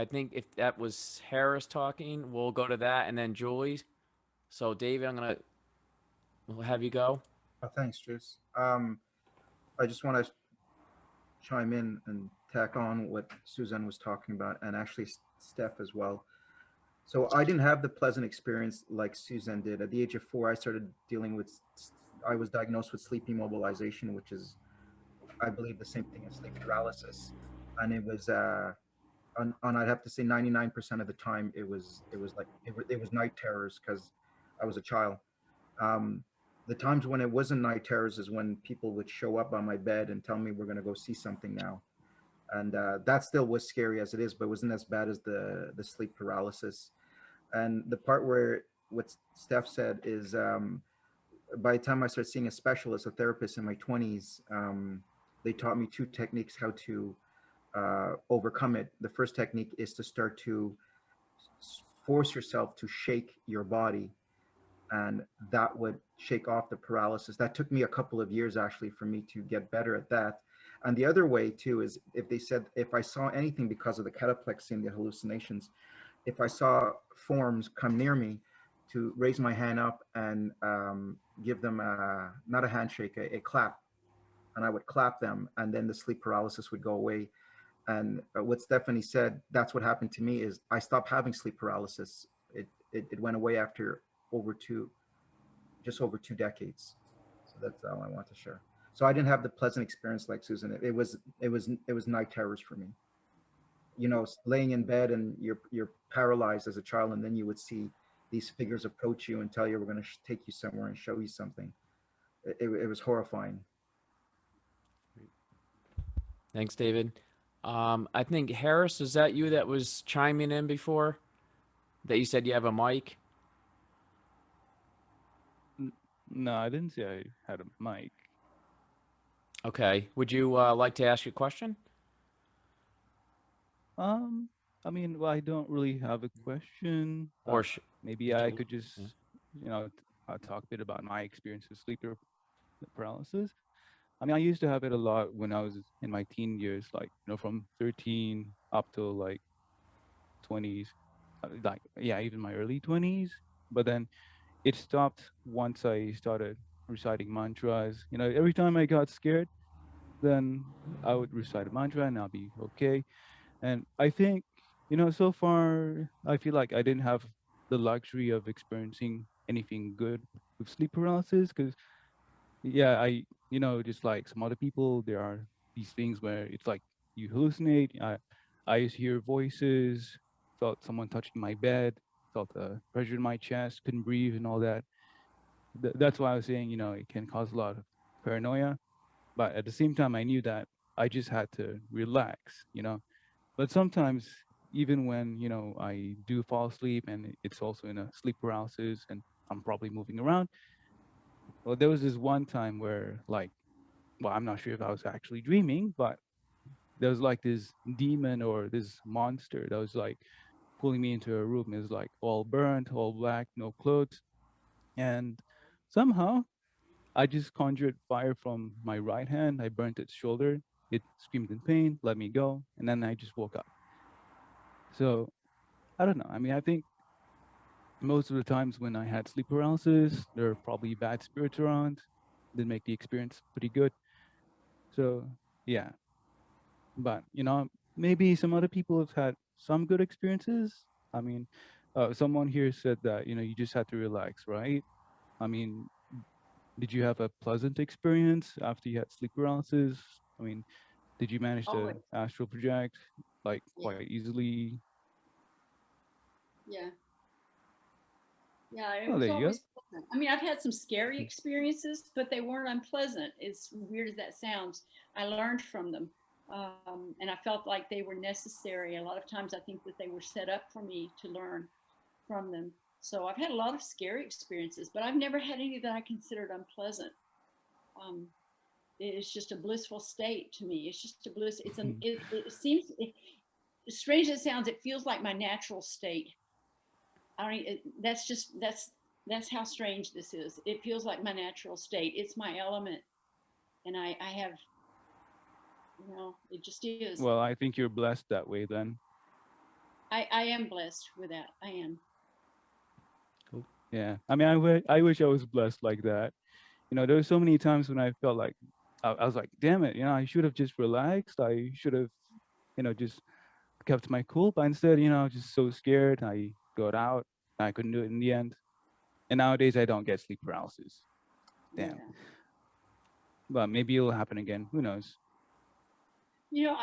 think if that was Harris talking, we'll go to that, and then Julie. So, David, we'll have you go. Thanks, Juice. I just want to chime in and tack on what Suzanne was talking about, and actually Steph as well. So I didn't have the pleasant experience like Suzanne did. At the age of 4, I was diagnosed with sleep immobilization, which is, I believe, the same thing as sleep paralysis. And it was, I'd have to say 99% of the time, it was night terrors because I was a child. The times when it wasn't night terrors is when people would show up on my bed and tell me we're going to go see something now. And that still was scary as it is, but it wasn't as bad as the sleep paralysis. And the part where what Steph said is by the time I started seeing a specialist, a therapist in my 20s, they taught me 2 techniques how to overcome it. The first technique is to start to force yourself to shake your body, and that would shake off the paralysis. That took me a couple of years actually for me to get better at that. And the other way too is if I saw anything because of the cataplexy and the hallucinations, if I saw forms come near me, to raise my hand up and give them not a handshake, a clap. and I would clap them, and then the sleep paralysis would go away. And what Stephanie said, that's what happened to me, is I stopped having sleep paralysis. It went away after just over 2 decades. So that's all I want to share. So I didn't have the pleasant experience like Susan. It was night terrors for me. You know, laying in bed and you're paralyzed as a child, and then you would see these figures approach you and tell you we're going to take you somewhere and show you something. It was horrifying. Thanks, David. I think Harris, is that you that was chiming in before? That you said you have a mic? No, I didn't say I had a mic. Okay. Would you like to ask a question? I mean, well, I don't really have a question. Or maybe I could just, you know, talk a bit about my experience with sleeper paralysis. I mean, I used to have it a lot when I was in my teen years, like, you know, from 13 up to like 20s, like, yeah, even my early 20s. But then it stopped once I started reciting mantras. You know, every time I got scared, then I would recite a mantra and I'll be okay. And I think, you know, so far, I feel like I didn't have the luxury of experiencing anything good with sleep paralysis because, yeah, you know, just like some other people, there are these things where it's like you hallucinate. I used to hear voices, felt someone touching my bed, felt a pressure in my chest, couldn't breathe and all that. That's why I was saying, you know, it can cause a lot of paranoia. But at the same time, I knew that I just had to relax, you know. But sometimes, even when, you know, I do fall asleep and it's also in a sleep paralysis and I'm probably moving around. Well, there was this one time where, like, well, I'm not sure if I was actually dreaming, but there was like this demon or this monster that was like pulling me into a room. It was like all burnt, all black, no clothes. And somehow I just conjured fire from my right hand. I burnt its shoulder. It screamed in pain, let me go, and then I just woke up. So I don't know. I mean, I think most of the times when I had sleep paralysis, there are probably bad spirits around. Didn't make the experience pretty good. So yeah, but you know, maybe some other people have had some good experiences. I mean, someone here said that, you know, you just had to relax, right? I mean, did you have a pleasant experience after you had sleep paralysis? I mean, did you manage to Always. astral project like Yeah. quite easily? Yeah. Yeah, it Oh, was there you go. always pleasant. I mean, I've had some scary experiences, but they weren't unpleasant. As weird as that sounds, I learned from them. And I felt like they were necessary. A lot of times I think that they were set up for me to learn from them. So I've had a lot of scary experiences, but I've never had any that I considered unpleasant. Um, it's just a blissful state to me. It's just a bliss. It seems, strange as it sounds, it feels like my natural state. I don't. That's how strange this is. It feels like my natural state. It's my element, and I have, you know, it just is. Well, I think you're blessed that way then. I am blessed with that. I am. Cool. Yeah. I mean, I wish I was blessed like that. You know, there were so many times when I felt like I was like, damn it, you know, I should have just relaxed. I should have, you know, just kept my cool. But instead, you know, I was just so scared. I got out. I couldn't do it in the end. And nowadays I don't get sleep paralysis. Damn. Yeah. But maybe it'll happen again. Who knows? You know,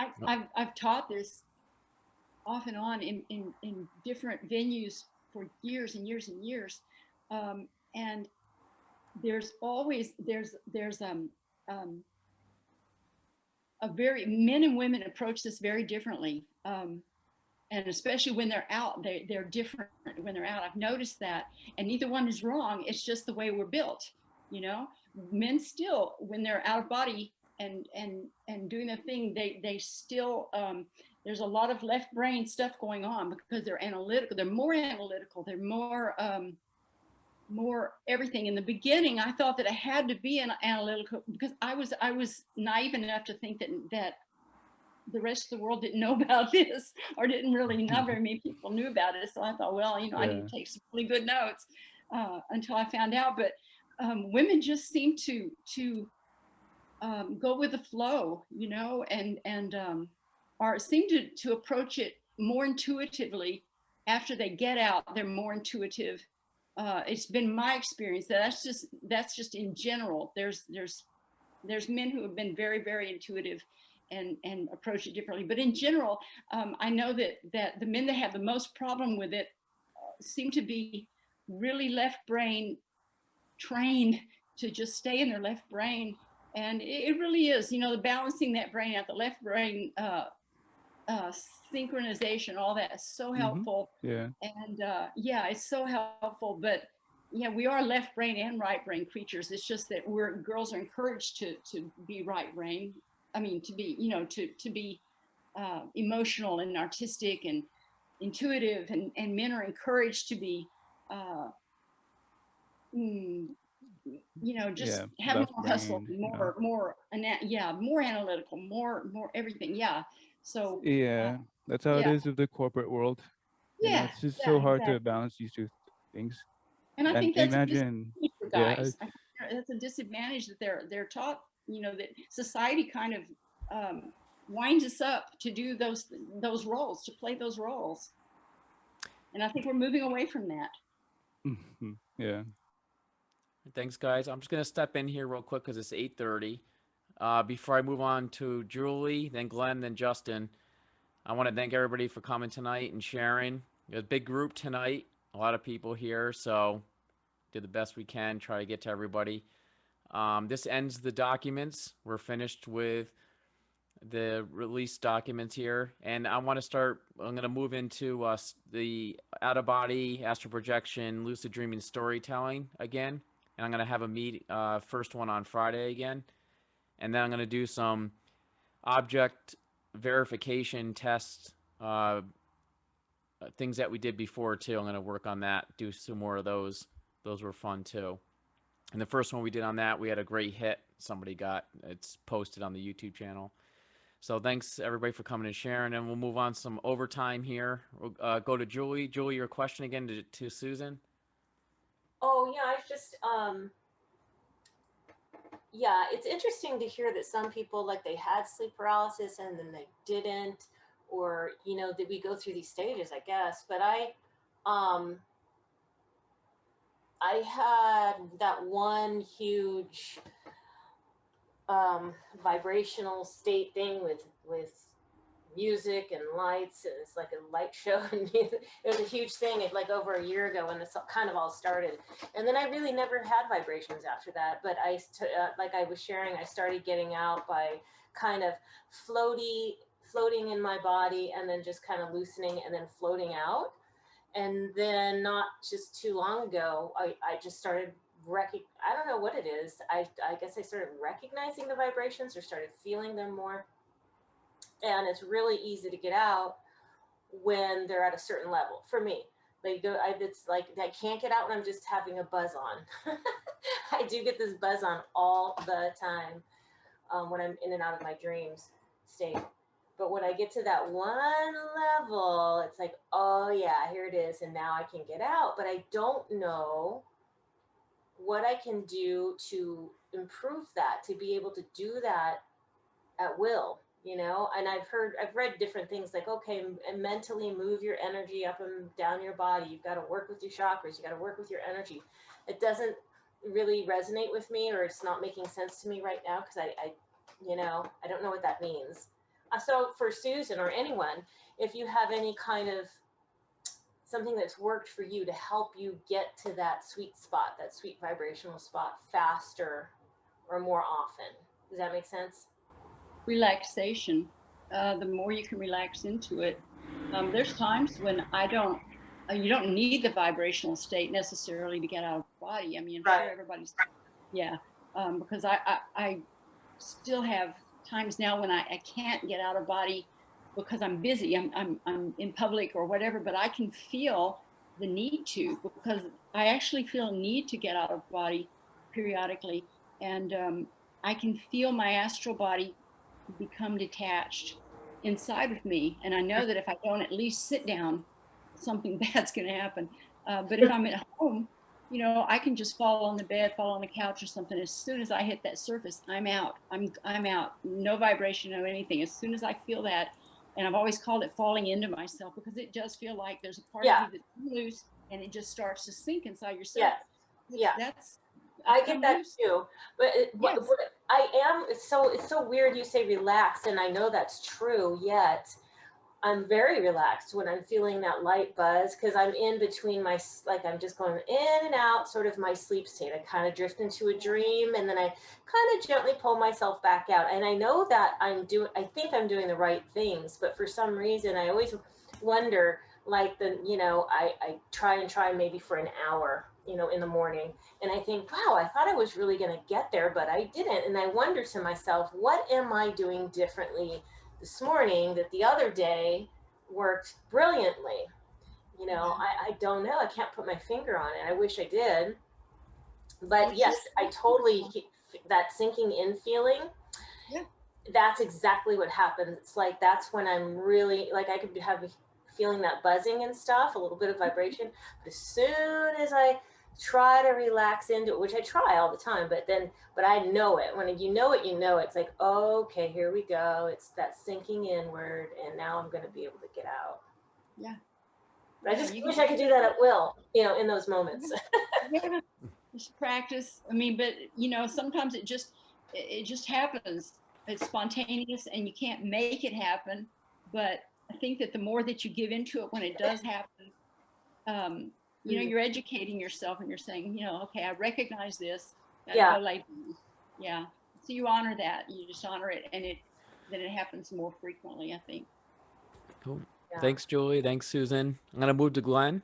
I've taught this off and on in different venues for years and years and years, and there's always a very men and women approach this very differently, and especially when they're out, they're different when they're out. I've noticed that, and neither one is wrong. It's just the way we're built. You know, men still, when they're out of body and doing their thing, they still there's a lot of left brain stuff going on because they're analytical. They're more analytical. They're more everything. In the beginning, I thought that I had to be an analytical because I was naive enough to think that the rest of the world didn't know about this, or didn't really know. Very many people knew about it. So I thought, well, you know, I need to take some really good notes until I found out. But women just seem to go with the flow, you know, and or seem to approach it more intuitively. After they get out, they're more intuitive. It's been my experience that that's just in general. There's men who have been very, very intuitive and approach it differently. But in general, I know that the men that have the most problem with it seem to be really left brain trained to just stay in their left brain. And it really is, you know, the balancing that brain out, the left brain synchronization, all that is so helpful. Yeah. And yeah, it's so helpful. But yeah, we are left brain and right brain creatures. It's just that girls are encouraged to be right brain. I mean, to be, you know, to be emotional and artistic and intuitive, and men are encouraged to be you know, just have left more hustle, brain, you know. more analytical, more everything. Yeah. So Yeah, that's how it yeah, is with the corporate world. You know, yeah, it's just yeah, so hard to exactly. balance these two things. And I And think that's a imagine, disadvantage for yeah, guys. I think that's a disadvantage that they're taught. You know, that society kind of winds us up to do those roles, to play those roles. And I think we're moving away from that. yeah. Thanks, guys. I'm just gonna step in here real quick because it's 8:30. Before I move on to Julie, then Glenn, then Justin, I want to thank everybody for coming tonight and sharing. It was a big group tonight, a lot of people here, so did the best we can, try to get to everybody. This ends the documents. We're finished with the release documents here, and I'm going to move into the out-of-body, astral projection, lucid dreaming, storytelling again, and I'm going to have a first one on Friday again, and then I'm going to do some object verification tests, things that we did before too. I'm going to work on that, do some more of those. Those were fun too. And the first one we did on that, we had a great hit. It's posted on the YouTube channel. So thanks everybody for coming and sharing, and we'll move on some overtime here. We'll go to Julie. Julie, your question again to Susan. Oh yeah, I just yeah, it's interesting to hear that some people, like, they had sleep paralysis and then they didn't, or, you know, that we go through these stages, I guess. But I had that one huge vibrational state thing with music and lights, and it's like a light show, and it was a huge thing. It, like, over a year ago when this kind of all started, and then I really never had vibrations after that. But like I was sharing, I started getting out by kind of floating in my body, and then just kind of loosening and then floating out. And then not just too long ago, I just started I don't know what it is. I guess I started recognizing the vibrations, or started feeling them more. And it's really easy to get out when they're at a certain level for me. It's like I can't get out when I'm just having a buzz on. I do get this buzz on all the time when I'm in and out of my dreams state. But when I get to that one level, it's like, oh yeah, here it is. And now I can get out. But I don't know what I can do to improve that, to be able to do that at will, you know. And I've read different things, like, okay, and mentally move your energy up and down your body. You've got to work with your chakras. You got to work with your energy. It doesn't really resonate with me, or it's not making sense to me right now, because I don't know what that means. So for Susan or anyone, if you have any kind of something that's worked for you to help you get to that sweet spot, that sweet vibrational spot, faster or more often. Does that make sense? Relaxation. The more you can relax into it. There's times when you don't need the vibrational state necessarily to get out of the body. I mean, I'm sure everybody's, because I still have times now when I can't get out of body because I'm busy, I'm in public or whatever, but I can feel the need to, because I actually feel a need to get out of body periodically. And I can feel my astral body become detached inside of me. And I know that if I don't at least sit down, something bad's going to happen. But if I'm at home, you know, I can just fall on the bed, fall on the couch or something. As soon as I hit that surface, I'm out. I'm out. No vibration, no anything. As soon as I feel that, and I've always called it falling into myself, because it does feel like there's a part Yeah. of you that's loose and it just starts to sink inside yourself. Yes. Yeah. That's I get come that loose. too. But Yes. what I am, it's so weird you say relax, and I know that's true, yet I'm very relaxed when I'm feeling that light buzz, because I'm in between like I'm just going in and out, sort of my sleep state. I kind of drift into a dream, and then I kind of gently pull myself back out. And I know that I think I'm doing the right things, but for some reason I always wonder, like I try maybe for an hour, in the morning. And I think, wow, I thought I was really going to get there, but I didn't. And I wonder to myself, what am I doing differently this morning that the other day worked brilliantly? I don't know. I can't put my finger on it. I wish I did. But yes, I totally, that sinking in feeling, yeah, that's exactly what happens. It's like, that's when I'm really, like, I could have feeling that buzzing and stuff, a little bit of vibration. But as soon as I try to relax into it, which I try all the time, but I know it. When you know it, it's like, okay, here we go. It's that sinking inward, and now I'm going to be able to get out. Yeah. But I just wish I could do that at will, in those moments. Yeah, just practice. I mean, but sometimes it just happens. It's spontaneous, and you can't make it happen. But I think that the more that you give into it when it does happen, you're educating yourself, and you're saying, okay, I recognize this. Yeah. Go lay down. Yeah. So you honor that. You just honor it, and then it happens more frequently, I think. Cool. Yeah. Thanks, Julie. Thanks, Susan. I'm gonna move to Glenn.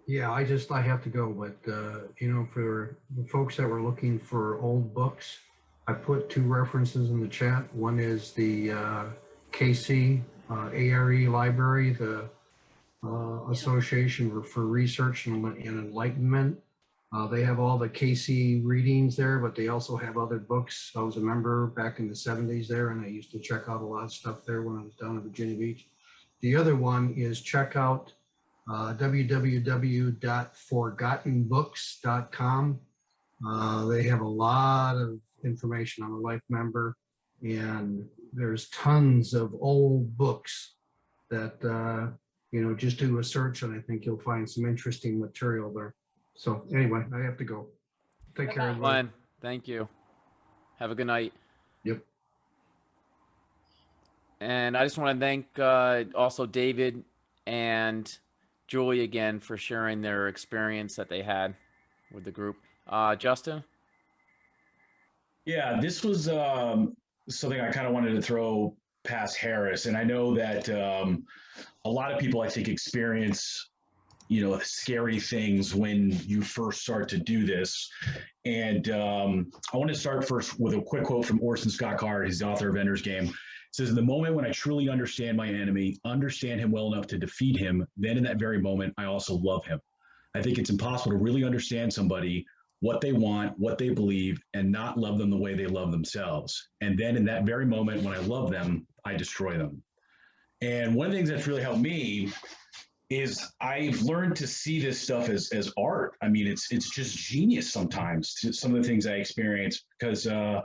Yeah, I have to go, but for the folks that were looking for old books, I put 2 references in the chat. One is the KC ARE Library, the Association for Research and Enlightenment. They have all the KC readings there, but they also have other books. I was a member back in the 70s there, and I used to check out a lot of stuff there when I was down in Virginia Beach. The other one is check out www.forgottenbooks.com. They have a lot of information on a life member, and there's tons of old books that just do a search, and I think you'll find some interesting material there. So anyway, I have to go. Take care, everybody. Glenn, thank you. Have a good night. Yep. And I just want to thank also David and Julie again for sharing their experience that they had with the group. Justin? Yeah, this was something I kind of wanted to throw past Harris. And I know that a lot of people, I think, experience, scary things when you first start to do this. And I want to start first with a quick quote from Orson Scott Card. He's the author of Ender's Game. It says, "In the moment when I truly understand my enemy, understand him well enough to defeat him, then in that very moment, I also love him. I think it's impossible to really understand somebody, what they want, what they believe, and not love them the way they love themselves. And then in that very moment when I love them, I destroy them." And one of the things that's really helped me is I've learned to see this stuff as art. I mean, it's just genius sometimes, to some of the things I experience, because I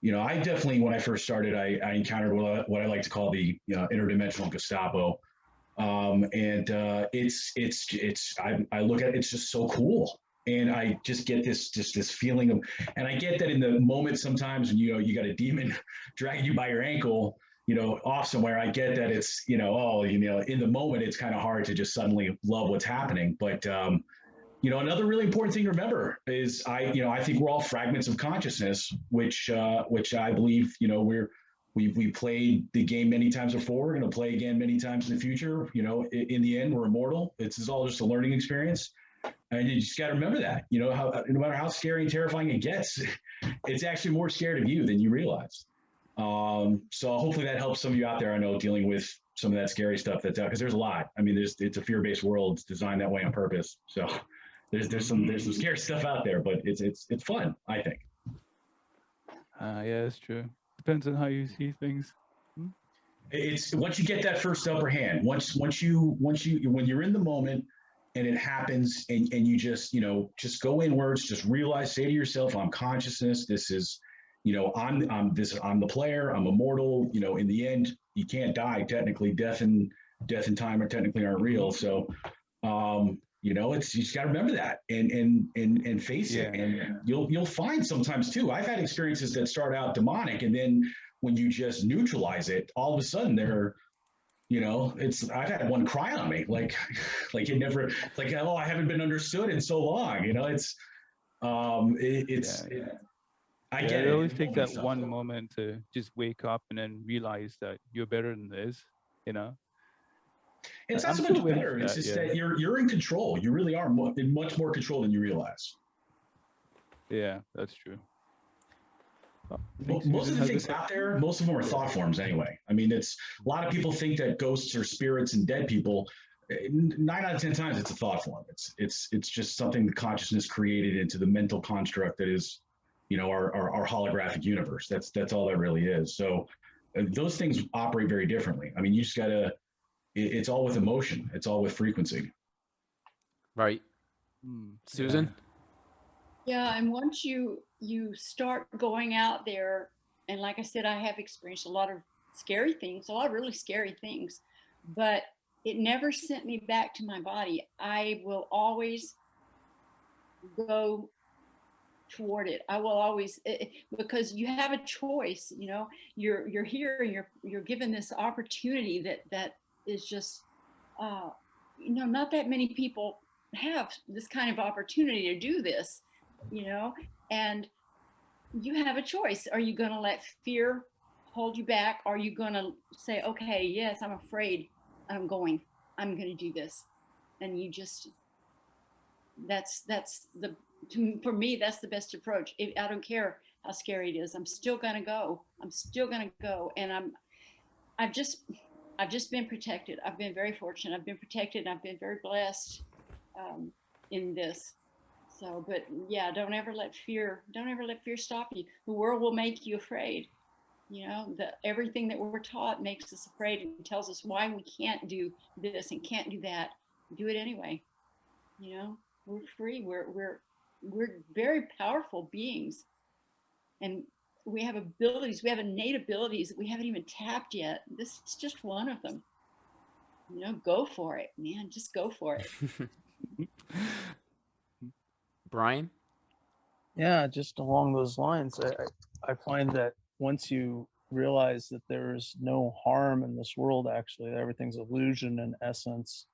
definitely, when I first started, I encountered what I like to call the interdimensional Gestapo. I look at it, it's just so cool. And I just get this feeling of, and I get that in the moment sometimes when you got a demon dragging you by your ankle, off somewhere. I get that it's, in the moment it's kind of hard to just suddenly love what's happening. But another really important thing to remember is I think we're all fragments of consciousness, which I believe, we played the game many times before. We're going to play again many times in the future. In the end, we're immortal. It's all just a learning experience. And you just got to remember that, no matter how scary and terrifying it gets, it's actually more scared of you than you realize. So hopefully that helps some of you out there, I know, dealing with some of that scary stuff that's out, because there's a lot. I mean, it's a fear-based world. It's designed that way on purpose. So there's some scary stuff out there, but it's fun, I think. Yeah, it's true. Depends on how you see things. It's once you get that first upper hand, once you when you're in the moment and it happens, and you just, you know, just go inwards, just realize, say to yourself, I'm consciousness. This is, you know, I'm the player. I'm immortal. You know, in the end, you can't die. Technically, death and time are technically aren't real. So, you know, it's, you just got to remember that and face it. And you'll find sometimes too. I've had experiences that start out demonic, and then when you just neutralize it, all of a sudden they're, you know, it's, I've had one cry on me, like it never, like, oh, I haven't been understood in so long. You know, it's, I get it. It always takes that one moment to just wake up and then realize that you're better than this, you know? It's not so much better. It's just that you're in control. You really are in much more control than you realize. Yeah, that's true. Well, most of the things out there, most of them are thought forms anyway. I mean, it's, a lot of people think that ghosts are spirits and dead people. 9 out of 10 times it's a thought form. It's just something the consciousness created into the mental construct that is, you know, our holographic universe. That's all that really is. So those things operate very differently. I mean, you just gotta, it's all with emotion. It's all with frequency. Right. Susan? Yeah, and once you start going out there, and like I said, I have experienced a lot of scary things, a lot of really scary things, but it never sent me back to my body. I will always go toward it. I will always, because you have a choice, you know, you're here and you're given this opportunity that is just, you know, not that many people have this kind of opportunity to do this, you know, and you have a choice. Are you going to let fear hold you back? Are you going to say, okay, yes, I'm afraid, I'm going to do this? And you just, for me, that's the best approach. I don't care how scary it is. I'm still going to go. And I've just been protected. I've been very fortunate. I've been protected. I've been very blessed in this. So, but yeah, don't ever let fear stop you. The world will make you afraid. You know, everything that we're taught makes us afraid and tells us why we can't do this and can't do that. Do it anyway. You know, we're free. We're very powerful beings, and we have abilities. We have innate abilities that we haven't even tapped yet. This is just one of them. You know, go for it, man. Just go for it. Brian? Yeah, just along those lines, I find that once you realize that there's no harm in this world, actually, everything's illusion in essence,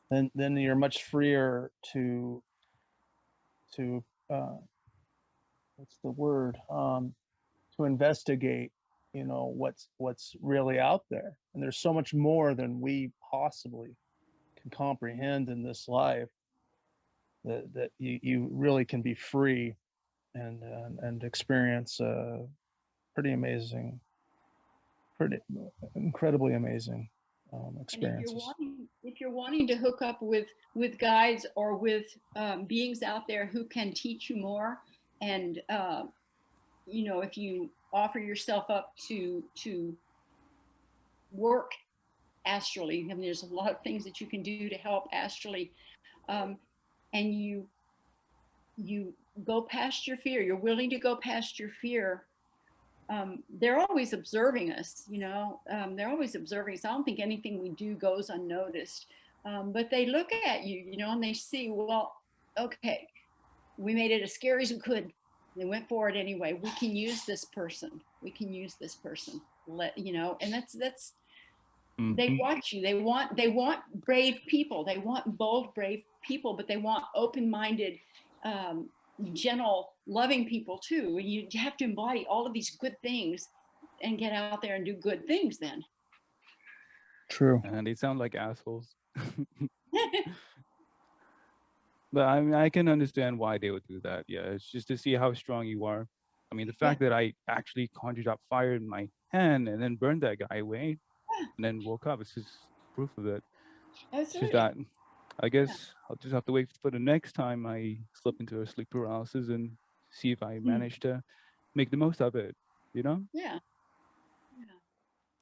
then you're much freer to what's the word, to investigate, you know, what's really out there. And there's so much more than we possibly can comprehend in this life, that you really can be free and experience pretty incredibly amazing experiences. And if you're wanting to hook up with guides or with beings out there who can teach you more, and you know, if you offer yourself up to work astrally, I mean, there's a lot of things that you can do to help astrally, and you go past your fear. You're willing to go past your fear. They're always observing us, you know, they're always observing us. I don't think anything we do goes unnoticed, but they look at you, you know, and they see, well, okay, we made it as scary as we could. They went for it anyway. We can use this person. You know, and that's they watch you. They want brave people. They want bold, brave people, but they want open-minded, gentle, loving people too. You have to embody all of these good things and get out there and do good things then. True. And they sound like assholes. But I mean, I can understand why they would do that. Yeah, it's just to see how strong you are. I mean, the fact that I actually conjured up fire in my hand and then burned that guy away and then woke up, it's just proof of it. It's just that I guess I'll just have to wait for the next time I slip into a sleep paralysis and see if I manage to make the most of it, you know? Yeah.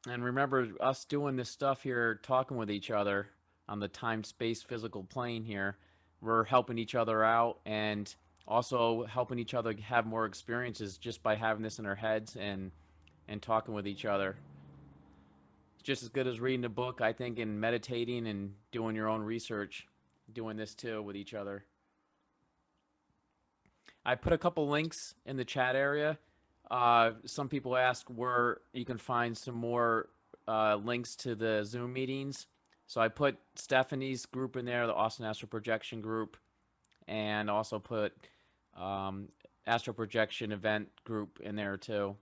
And remember, us doing this stuff here, talking with each other, on the time-space physical plane here. We're helping each other out and also helping each other have more experiences just by having this in our heads and talking with each other. It's just as good as reading a book, I think, and meditating and doing your own research, doing this too with each other. I put a couple links in the chat area. Some people ask where you can find some more links to the Zoom meetings. So I put Stephanie's group in there, the Austin Astral Projection group, and also put Astral Projection event group in there too,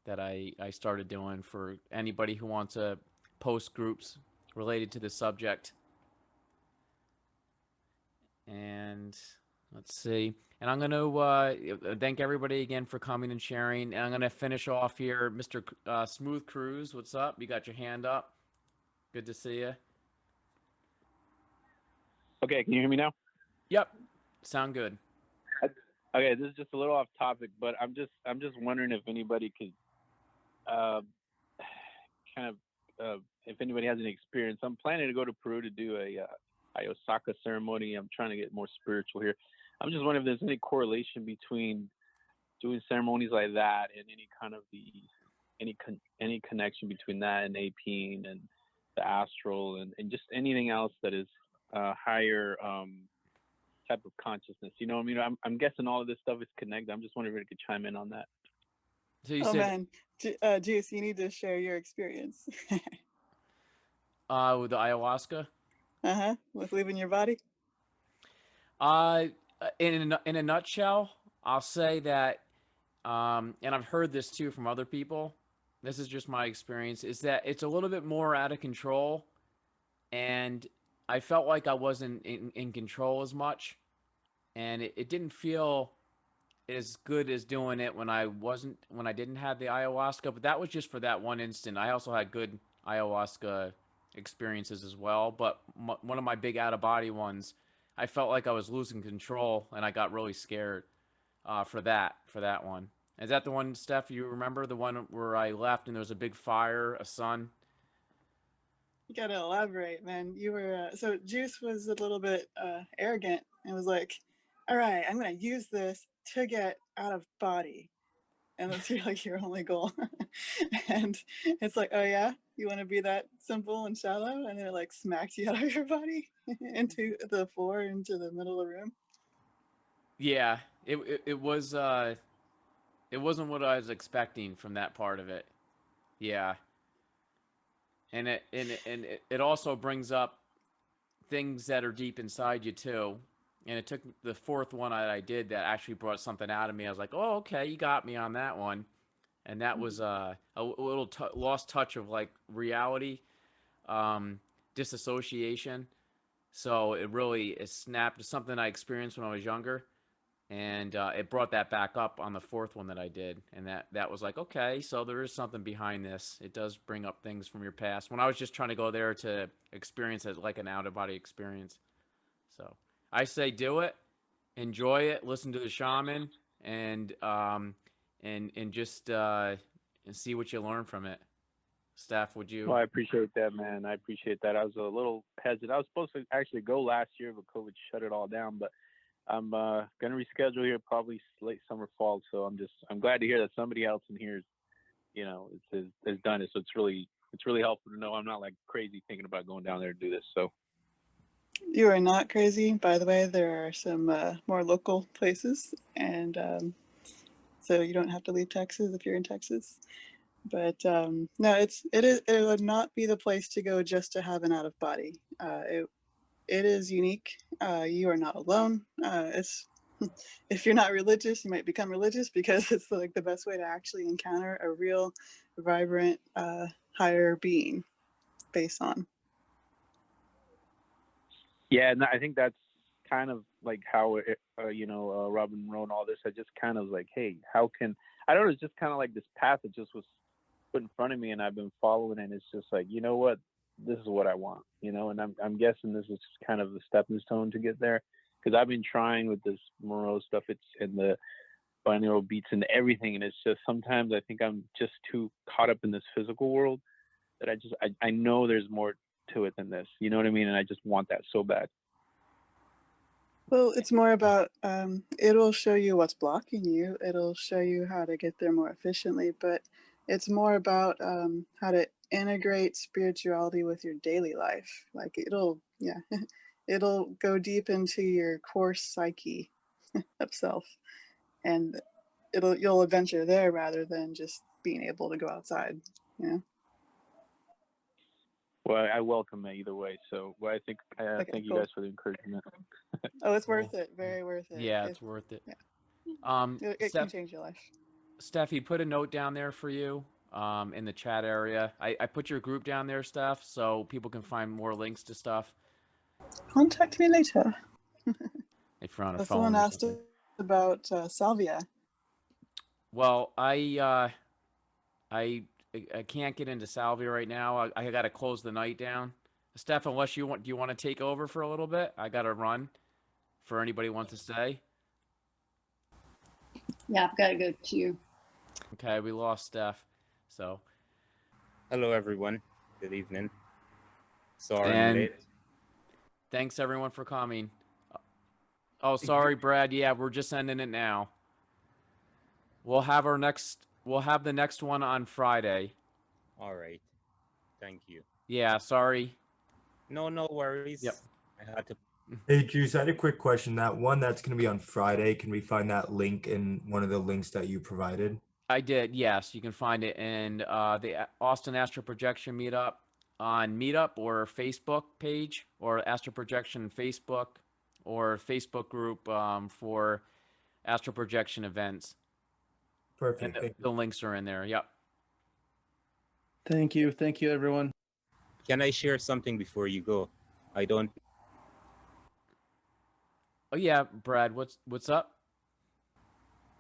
that I started doing for anybody who wants to post groups related to the subject. And let's see. And I'm going to thank everybody again for coming and sharing. And I'm going to finish off here. Mr. Smooth Cruise, what's up? You got your hand up. Good to see you. Okay, can you hear me now? Yep. Sound good. Okay, this is just a little off topic, but I'm just wondering if anybody could if anybody has any experience. I'm planning to go to Peru to do a ayahuasca ceremony. I'm trying to get more spiritual here. I'm just wondering if there's any correlation between doing ceremonies like that and any kind of any connection between that and APing and the astral and just anything else that is higher type of consciousness. You know what I mean? I'm guessing all of this stuff is connected. I'm just wondering if you could chime in on that. So you man, Juice, you need to share your experience. With the ayahuasca? With leaving your body? In a nutshell, I'll say that, and I've heard this too from other people, this is just my experience, is that it's a little bit more out of control, and I felt like I wasn't in control as much, and it didn't feel as good as doing it when I didn't have the ayahuasca, but that was just for that one instant. I also had good ayahuasca experiences as well, but one of my big out-of-body ones, I felt like I was losing control, and I got really scared for that one. Is that the one, Steph, you remember? The one where I left and there was a big fire, a sun? You gotta elaborate, man. You were, so Juice was a little bit arrogant and was like, all right, I'm gonna use this to get out of body. And that's your only goal. And it's like, oh yeah, you want to be that simple and shallow? And then it like smacks you out of your body into the floor, into the middle of the room. Yeah, it was it wasn't what I was expecting from that part of it. Yeah. And it also brings up things that are deep inside you too. And it took the fourth one I did that actually brought something out of me. I was like, oh, okay, you got me on that one. And that was a little lost touch of like reality, disassociation. So it snapped. It's something I experienced when I was younger. And it brought that back up on the fourth one that I did. And that was like, okay, so there is something behind this. It does bring up things from your past. When I was just trying to go there to experience it like an out-of-body experience. So I say do it, enjoy it, listen to the shaman, and just and see what you learn from it. Steph, would you? Well, I appreciate that, man. I appreciate that. I was a little hesitant. I was supposed to actually go last year, but COVID shut it all down. But I'm gonna reschedule here probably late summer, fall. So I'm glad to hear that somebody else in here, has done it. So it's really helpful to know I'm not like crazy thinking about going down there to do this. So. You are not crazy. By the way, there are some more local places, and so you don't have to leave Texas if you're in Texas. But no, it would not be the place to go just to have an out of body. It is unique. You are not alone. If you're not religious, you might become religious because it's like the best way to actually encounter a real, vibrant, higher being based on. Yeah, and I think that's kind of like how Robin wrote all this. I just kind of like, hey, I don't know, it's just kind of like this path that just was put in front of me, and I've been following, and it's just like, you know what, this is what I want, and I'm guessing this is kind of the stepping stone to get there, because I've been trying with this Moreau stuff, it's in the binaural beats and everything, and it's just sometimes I think I'm just too caught up in this physical world that I know there's more to it than this. You know what I mean? And I just want that so bad. Well, it's more about it'll show you what's blocking you. It'll show you how to get there more efficiently, but it's more about how to integrate spirituality with your daily life. Like yeah, it'll go deep into your core psyche of self, and you'll adventure there rather than just being able to go outside. You know. Well, I welcome it either way. So, well, I think Okay, thank you cool. guys for the encouragement. Oh, it's worth it. Very worth it. Yeah, it's worth it. Yeah. It can change your life. Steffi, put a note down there for you in the chat area. I put your group down there, Steph, so people can find more links to stuff. Contact me later. If you're on a phone. Someone asked about salvia. Well, I can't get into salvia right now. I got to close the night down. Steph, unless do you want to take over for a little bit? I got to run. For anybody who wants to stay. Yeah, I've got to go too. Okay, we lost Steph. So. Hello, everyone. Good evening. Sorry I'm And late. thanks everyone for coming. Oh, sorry, Brad. Yeah, we're just ending it now. We'll have the next one on Friday. All right. Thank you. Yeah, sorry. No worries. Yep. I had to. Hey, Juice, I had a quick question. That one that's going to be on Friday, can we find that link in one of the links that you provided? I did, yes. You can find it in the Austin Astral Projection Meetup on Meetup or Facebook page, or Astral Projection Facebook or Facebook group for Astral Projection events. Perfect. And the links are in there. Yep. Thank you, everyone. Can I share something before you go? I don't. Oh yeah, Brad. What's up?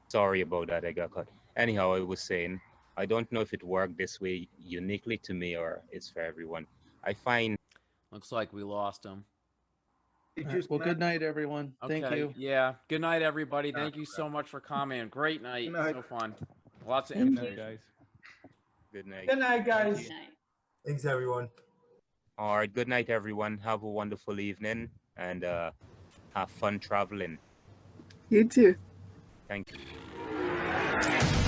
Sorry about that. I got caught. Anyhow, I was saying, I don't know if it worked this way uniquely to me or it's for everyone. I find. Looks like we lost him. Well, good night, everyone. Okay. Thank you. Yeah. Good night, everybody. Thank you so much for coming. Great night. So fun. Lots of Good information. night, guys. Good night. Good night, guys. Good night. Thanks, everyone. All right. Good night, everyone. Have a wonderful evening and have fun traveling. You too. Thank you.